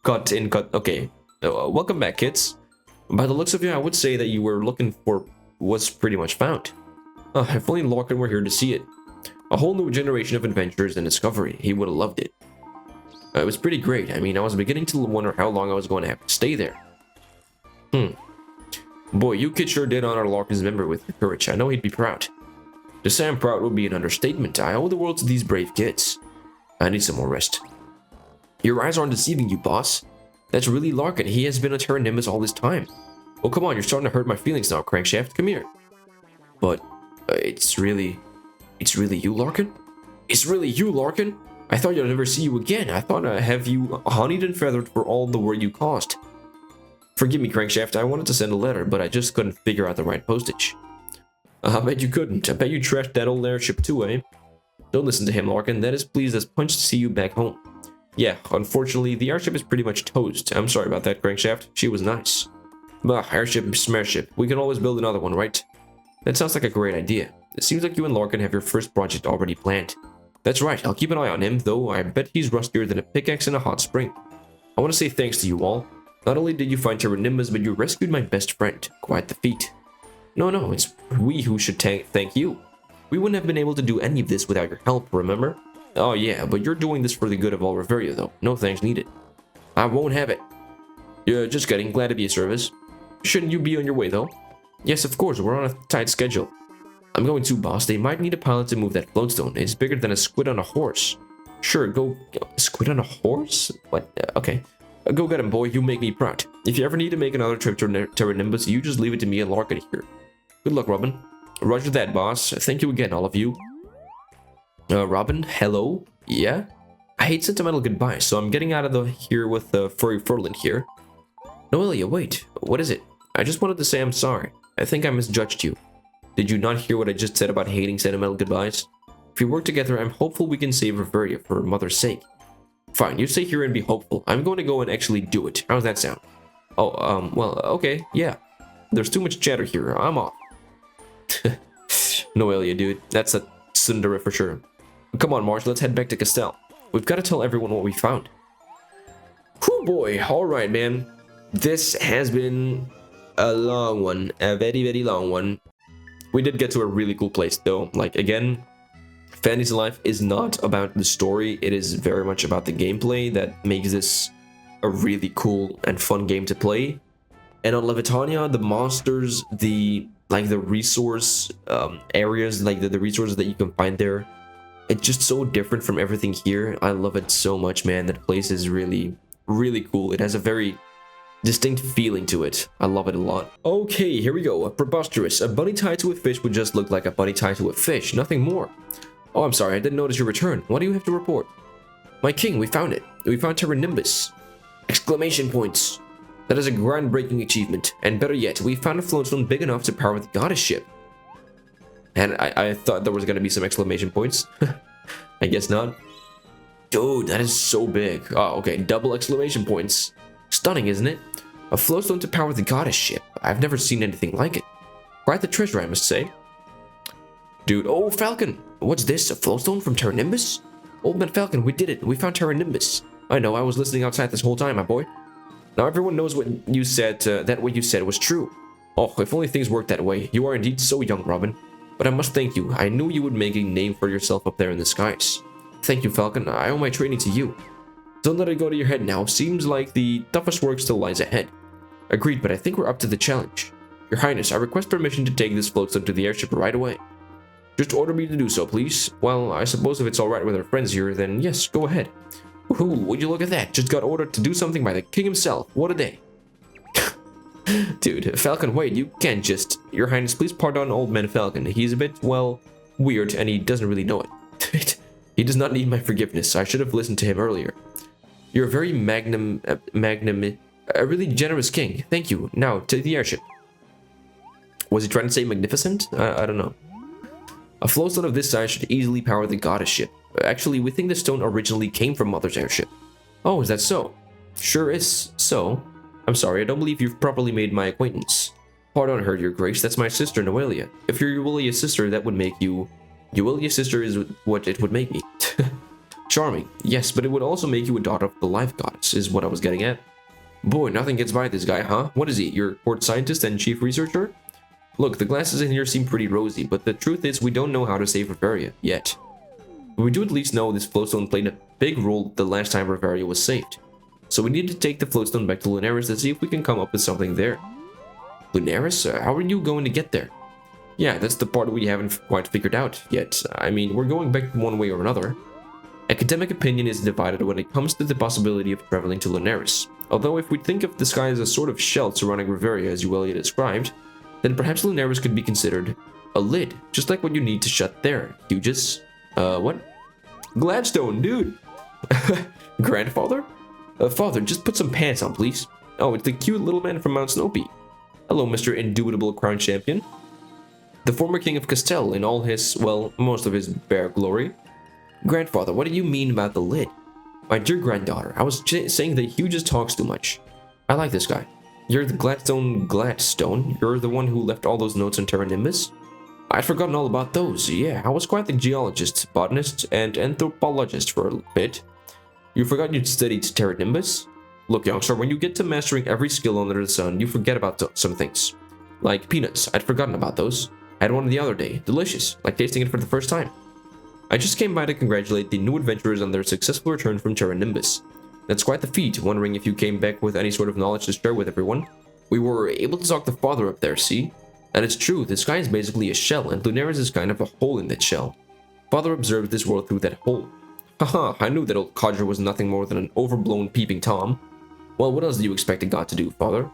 [SPEAKER 1] cut. Okay, welcome back, kids. By the looks of you, I would say that you were looking for what's pretty much found. If only Larkin were here to see it. A whole new generation of adventures and discovery. He would have loved it. It was pretty great. I mean, I was beginning to wonder how long I was going to have to stay there. Boy, you kids sure did honor Larkin's memory with your courage. I know he'd be proud. To say I'm proud would be an understatement. I owe the world to these brave kids. I need some more rest. Your eyes aren't deceiving you, boss. That's really Larkin. He has been a Terra Nimbus all this time. Oh, come on, you're starting to hurt my feelings now, Crankshaft. Come here. But, it's really you, Larkin? It's really you, Larkin? I thought I'd never see you again. I thought I'd have you honeyed and feathered for all the worry you caused. Forgive me, Crankshaft. I wanted to send a letter, but I just couldn't figure out the right postage. I bet you couldn't. I bet you trashed that old airship too, eh? Don't listen to him, Larkin. That is pleased as punch to see you back home. Yeah, unfortunately, the airship is pretty much toast. I'm sorry about that, Crankshaft. She was nice. Bah, airship and smareship. We can always build another one, right? That sounds like a great idea. It seems like you and Larkin have your first project already planned. That's right, I'll keep an eye on him, though I bet he's rustier than a pickaxe in a hot spring. I want to say thanks to you all. Not only did you find Terra Nimbus, but you rescued my best friend. Quite the feat. No, it's we who should thank you. We wouldn't have been able to do any of this without your help, remember? Oh yeah, but you're doing this for the good of all Riveria, though. No thanks needed. I won't have it. Yeah, just kidding. Glad to be of service. Shouldn't you be on your way, though? Yes, of course. We're on a tight schedule. I'm going too, boss. They might need a pilot to move that floatstone. It's bigger than a squid on a horse. Sure, go... Squid on a horse? What? Okay. Go get him, boy. You make me proud. If you ever need to make another trip to Terra Nimbus, you just leave it to me and Larkin here. Good luck, Robin. Roger that, boss. Thank you again, all of you. Robin, hello? Yeah? I hate sentimental goodbyes, so I'm getting out of here with Furry Furlan here. Noelia, wait. What is it? I just wanted to say I'm sorry. I think I misjudged you. Did you not hear what I just said about hating sentimental goodbyes? If we work together, I'm hopeful we can save Riveria for her mother's sake. Fine, you stay here and be hopeful. I'm going to go and actually do it. How's that sound? Oh, well, okay, yeah. There's too much chatter here. I'm off. Noelia, dude. That's a tsundere for sure. Come on, Marsh, let's head back to Castell. We've got to tell everyone what we found. Whew, boy. Alright, man. This has been a long one. A very, very long one. We did get to a really cool place, though. Like, again, Fantasy Life is not about the story. It is very much about the gameplay that makes this a really cool and fun game to play. And on Levitania, the monsters, the resource areas, like the resources that you can find there, it's just so different from everything here. I love it so much, man. That place is really, really cool. It has a very distinct feeling to it. I love it a lot. Okay, here we go. Preposterous. A bunny tied to a fish would just look like a bunny tied to a fish. Nothing more. Oh, I'm sorry. I didn't notice your return. What do you have to report? My king, we found it. We found Terra Nimbus. Exclamation points. That is a groundbreaking achievement. And better yet, we found a floatstone big enough to power the goddess ship. And I thought there was gonna be some exclamation points. I guess not. Dude, that is so big. Oh, okay, double exclamation points. Stunning, isn't it? A flowstone to power the goddess ship. I've never seen anything like it. Quite the treasure, I must say. Dude, oh, Falcon! What's this, a flowstone from Terra Nimbus? Old man Falcon, we did it. We found Terra Nimbus. I know, I was listening outside this whole time, my boy. Now everyone knows what you said, that what you said was true. Oh, if only things worked that way. You are indeed so young, Robin. But I must thank you. I knew you would make a name for yourself up there in the skies. Thank you, Falcon. I owe my training to you. Don't let it go to your head now. Seems like the toughest work still lies ahead. Agreed, but I think we're up to the challenge. Your Highness, I request permission to take this floatstone to the airship right away. Just order me to do so, please. Well, I suppose if it's alright with our friends here, then yes, go ahead. Woohoo, would you look at that? Just got ordered to do something by the king himself. What a day. Dude, Falcon, wait, you can't just... Your Highness, please pardon old man Falcon. He's a bit, well, weird, and he doesn't really know it. He does not need my forgiveness. I should have listened to him earlier. You're a very a really generous king. Thank you. Now, to the airship. Was he trying to say magnificent? I don't know. A flowstone of this size should easily power the goddess ship. Actually, we think the stone originally came from Mother's airship. Oh, is that so? Sure is so. I'm sorry, I don't believe you've properly made my acquaintance. Pardon her, your grace, that's my sister, Noelia. If you're Euelia's sister, that would make you... Euelia's sister is what it would make me. Charming, yes, but it would also make you a daughter of the life goddess, is what I was getting at. Boy, nothing gets by this guy, huh? What is he, your court scientist and chief researcher? Look, the glasses in here seem pretty rosy, but the truth is we don't know how to save Reveria, yet. But we do at least know this flowstone played a big role the last time Reveria was saved. So we need to take the flowstone back to Lunaris to see if we can come up with something there. Lunaris? How are you going to get there? Yeah, that's the part we haven't quite figured out yet. I mean, we're going back one way or another. Academic opinion is divided when it comes to the possibility of traveling to Lunaris. Although if we think of the sky as a sort of shell surrounding Reveria as Euelia described, then perhaps Lunaris could be considered a lid, just like what you need to shut there. You just... what? Gladstone, dude! Grandfather? Father, just put some pants on, please. Oh, it's the cute little man from Mount Snowy. Hello, Mr. Indubitable Crown Champion. The former king of Castell in all his, well, most of his bare glory. Grandfather, what do you mean about the lid? My dear granddaughter, I was saying that Hugh just talks too much. I like this guy. You're the Gladstone? You're the one who left all those notes on Terra Nimbus? I'd forgotten all about those. Yeah, I was quite the geologist, botanist, and anthropologist for a bit. You forgot you'd studied Terra Nimbus? Look, youngster, when you get to mastering every skill under the sun, you forget about some things. Like peanuts, I'd forgotten about those. I had one the other day. Delicious, like tasting it for the first time. I just came by to congratulate the new adventurers on their successful return from Terra Nimbus. That's quite the feat, wondering if you came back with any sort of knowledge to share with everyone. We were able to talk the father up there, see? And it's true, the sky is basically a shell, and Lunaris is kind of a hole in that shell. Father observed this world through that hole. Haha, I knew that old codger was nothing more than an overblown peeping Tom. Well, what else do you expect a god to do, father?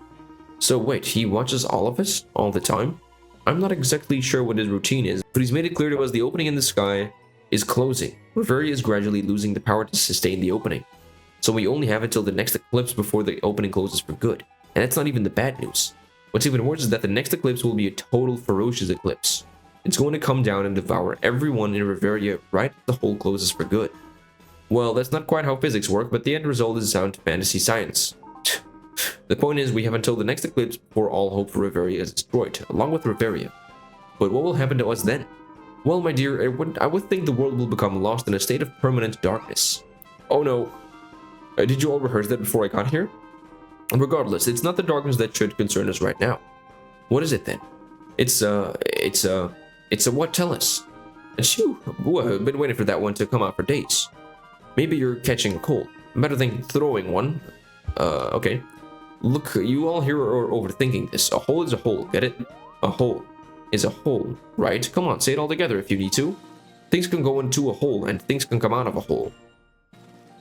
[SPEAKER 1] So wait, he watches all of us? All the time? I'm not exactly sure what his routine is, but he's made it clear to us the opening in the sky is closing. Reveria is gradually losing the power to sustain the opening. So we only have until the next eclipse before the opening closes for good. And that's not even the bad news. What's even worse is that the next eclipse will be a total ferocious eclipse. It's going to come down and devour everyone in Reveria right as the hole closes for good. Well, that's not quite how physics work, but the end result is sound fantasy science. The point is, we have until the next eclipse before all hope for Reveria is destroyed, along with Reveria. But what will happen to us then? Well, my dear, I would think the world will become lost in a state of permanent darkness. Oh no. Did you all rehearse that before I got here? Regardless, it's not the darkness that should concern us right now. What is it then? It's a what? Tell us. Achoo! Ooh, I've been waiting for that one to come out for days. Maybe you're catching a cold. Better than throwing one. Okay. Look, you all here are overthinking this. A hole is a hole, get it? A hole is a hole, right? Come on, say it all together if you need to. Things can go into a hole, and things can come out of a hole.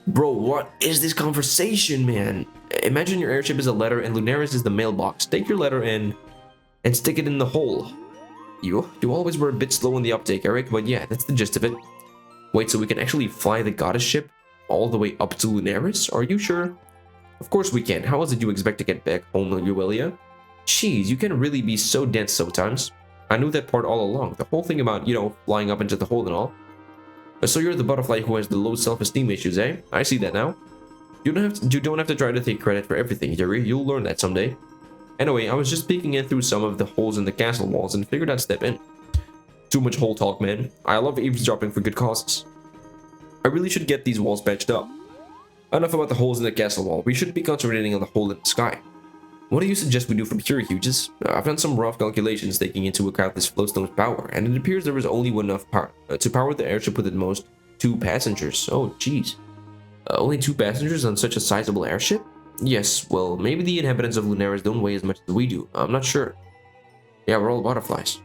[SPEAKER 1] Bro, what is this conversation, man? Imagine your airship is a letter and Lunaris is the mailbox. Take your letter in and stick it in the hole. You always were a bit slow in the uptake, Eric, but yeah, that's the gist of it. Wait, so we can actually fly the goddess ship all the way up to Lunaris? Are you sure? Of course we can. How else did you expect to get back home, Euelia? Jeez, you can really be so dense sometimes. I knew that part all along. The whole thing about, flying up into the hole and all. So you're the butterfly who has the low self-esteem issues, eh? I see that now. You don't have to try to take credit for everything, Yuri. You'll learn that someday. Anyway, I was just peeking in through some of the holes in the castle walls and figured I'd step in. Too much hole talk, man. I love eavesdropping for good causes. I really should get these walls patched up. Enough about the holes in the castle wall. We should be concentrating on the hole in the sky. What do you suggest we do from here, Hughes? I've done some rough calculations taking into account this floatstone's power, and it appears there is only enough power to power the airship with at most 2 passengers. Oh, jeez. Only 2 passengers on such a sizable airship? Yes, well, maybe the inhabitants of Lunaris don't weigh as much as we do. I'm not sure. Yeah, we're all butterflies.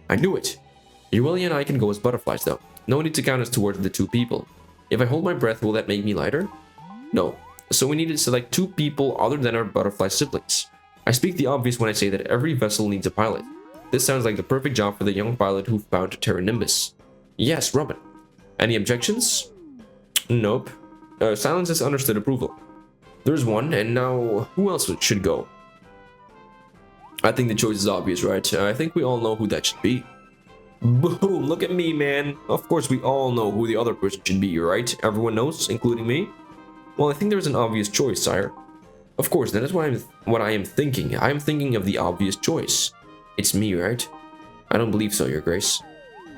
[SPEAKER 1] I knew it. Ueli and I can go as butterflies, though. No need to count us towards the 2 people. If I hold my breath, will that make me lighter? No. So we need to select 2 people other than our butterfly siblings. I speak the obvious when I say that every vessel needs a pilot. This sounds like the perfect job for the young pilot who found Terra Nimbus. Yes, Robin. Any objections? Nope. Silence has understood approval. There's one, and now who else should go? I think the choice is obvious, right? I think we all know who that should be. Boom, look at me, man. Of course, we all know who the other person should be, right? Everyone knows, including me? Well, I think there's an obvious choice, sire. Of course, that is what I am thinking. I am thinking of the obvious choice. It's me, right? I don't believe so, Your Grace.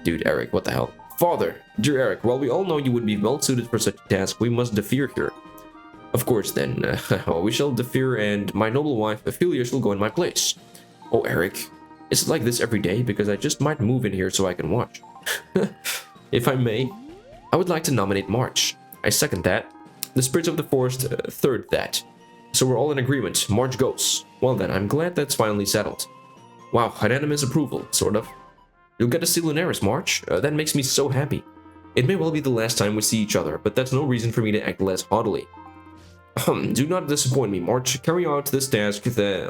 [SPEAKER 1] Dude, Eric, what the hell? Father, dear Eric, while we all know you would be well suited for such a task, we must defer here. Of course, then, we shall defer, and my noble wife, Ophelia, shall go in my place. Oh, Eric, is it like this every day? Because I just might move in here so I can watch. If I may, I would like to nominate March. I second that. The spirits of the forest third that. So we're all in agreement. March goes. Well then, I'm glad that's finally settled. Wow, unanimous approval, sort of. You'll get to see Lunaris, March. That makes me so happy. It may well be the last time we see each other, but that's no reason for me to act less haughtily. Do not disappoint me, March. Carry out this task,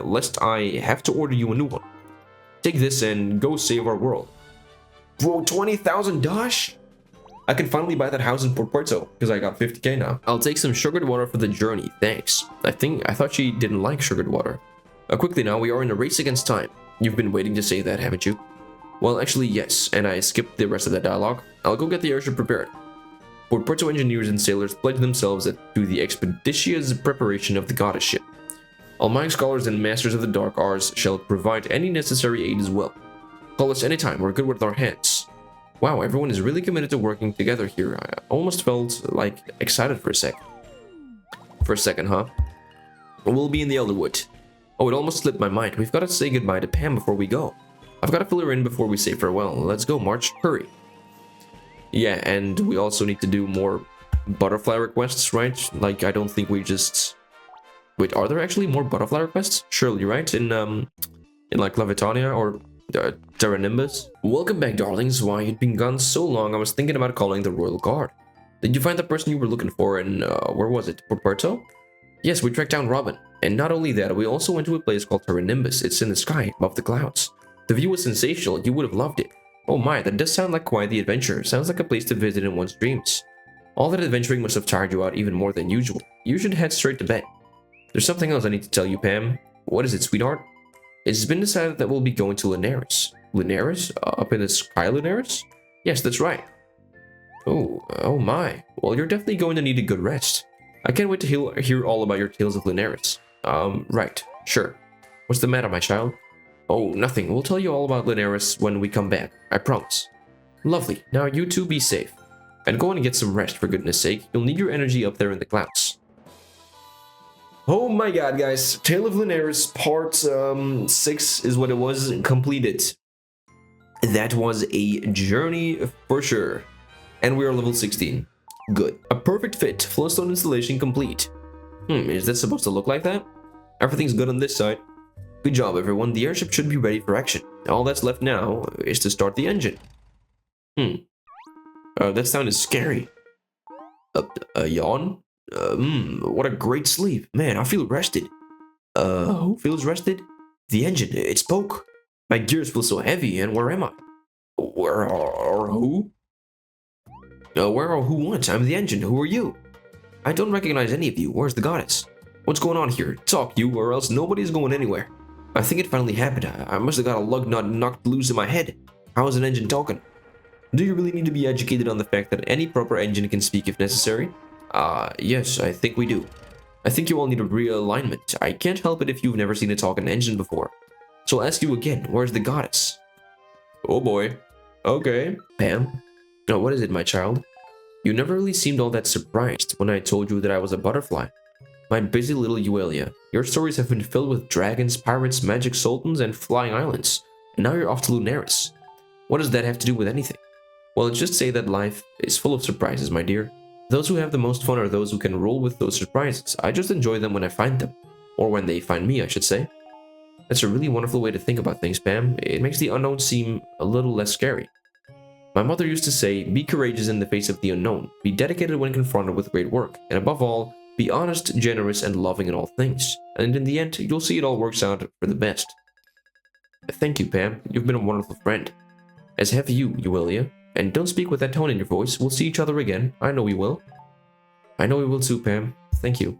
[SPEAKER 1] lest I have to order you a new one. Take this and go save our world. Bro, 20,000 Dash? I can finally buy that house in Port Puerto, because I got 50k now. I'll take some sugared water for the journey, thanks. I thought she didn't like sugared water. Quickly now, we are in a race against time. You've been waiting to say that, haven't you? Well, actually, yes, and I skipped the rest of the dialogue. I'll go get the airship prepared. Port Puerto engineers and sailors pledge themselves to the expeditious preparation of the goddess ship. All my scholars and masters of the dark arts shall provide any necessary aid as well. Call us anytime, we're good with our hands. Wow, everyone is really committed to working together here. I almost felt, excited for a sec. For a second, huh? We'll be in the Elderwood. Oh, it almost slipped my mind. We've got to say goodbye to Pam before we go. I've got to fill her in before we say farewell. Let's go, March. Hurry. Yeah, and we also need to do more butterfly requests, right? I don't think we just... Wait, are there actually more butterfly requests? Surely, right? In Lavitania or Terra Nimbus? Welcome back, darlings. Why, you'd been gone so long, I was thinking about calling the Royal Guard. Did you find the person you were looking for in, where was it? Port Puerto? Yes, we tracked down Robin. And not only that, we also went to a place called Terra Nimbus. It's in the sky, above the clouds. The view was sensational. You would have loved it. Oh my, that does sound like quite the adventure. Sounds like a place to visit in one's dreams. All that adventuring must have tired you out even more than usual. You should head straight to bed. There's something else I need to tell you, Pam. What is it, sweetheart? It's been decided that we'll be going to Lunaris. Lunaris? Up in the sky, Lunaris? Yes, that's right. Oh my. Well, you're definitely going to need a good rest. I can't wait to hear all about your tales of Lunaris. Right. Sure. What's the matter, my child? Oh, nothing. We'll tell you all about Lunaris when we come back. I promise. Lovely. Now you two be safe. And go on and get some rest, for goodness sake. You'll need your energy up there in the clouds. Oh my god, guys. Tale of Lunaris part 6 is what it was, completed. That was a journey for sure. And we are level 16. Good. A perfect fit. Flowstone installation complete. Is this supposed to look like that? Everything's good on this side. Good job, everyone. The airship should be ready for action. All that's left now is to start the engine. That sound is scary. A yawn? What a great sleep. Man, I feel rested. Who feels rested? The engine. It spoke. My gears feel so heavy, and where am I? Where are who? Where are who what? I'm the engine. Who are you? I don't recognize any of you. Where's the goddess? What's going on here? Talk, you, or else nobody's going anywhere. I think it finally happened. I must have got a lug nut knocked loose in my head. How is an engine talking? Do you really need to be educated on the fact that any proper engine can speak if necessary? Yes, I think we do. I think you all need a realignment. I can't help it if you've never seen a talking engine before. So I'll ask you again, where's the goddess? Oh boy. Okay. Pam? Oh, what is it, my child? You never really seemed all that surprised when I told you that I was a butterfly. My busy little Euelia, your stories have been filled with dragons, pirates, magic sultans, and flying islands. And now you're off to Lunaris. What does that have to do with anything? Well, just say that life is full of surprises, my dear. Those who have the most fun are those who can roll with those surprises. I just enjoy them when I find them. Or when they find me, I should say. That's a really wonderful way to think about things, Pam. It makes the unknown seem a little less scary. My mother used to say, be courageous in the face of the unknown, be dedicated when confronted with great work, and above all, be honest, generous, and loving in all things. And in the end, you'll see it all works out for the best. Thank you, Pam. You've been a wonderful friend. As have you, Euelia. And don't speak with that tone in your voice. We'll see each other again. I know we will. I know we will too, Pam. Thank you.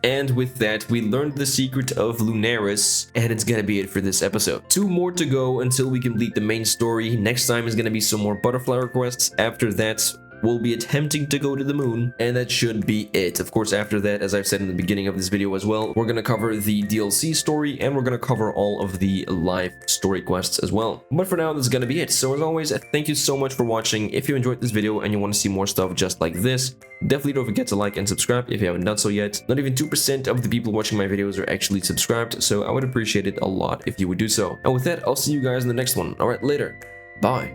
[SPEAKER 1] And with that, we learned the secret of Lunaris, and it's gonna be it for this episode. 2 more to go until we complete the main story. Next time is gonna be some more butterfly requests. After that, we'll be attempting to go to the moon, and that should be it. Of course, after that, as I've said in the beginning of this video as well, we're gonna cover the DLC story, and we're gonna cover all of the live story quests as well. But for now, this is gonna be it. So as always, thank you so much for watching. If you enjoyed this video and you want to see more stuff just like this, definitely don't forget to like and subscribe if you haven't done so yet. Not even 2% of the people watching my videos are actually subscribed, so I would appreciate it a lot if you would do so. And with that, I'll see you guys in the next one. Alright, later. Bye.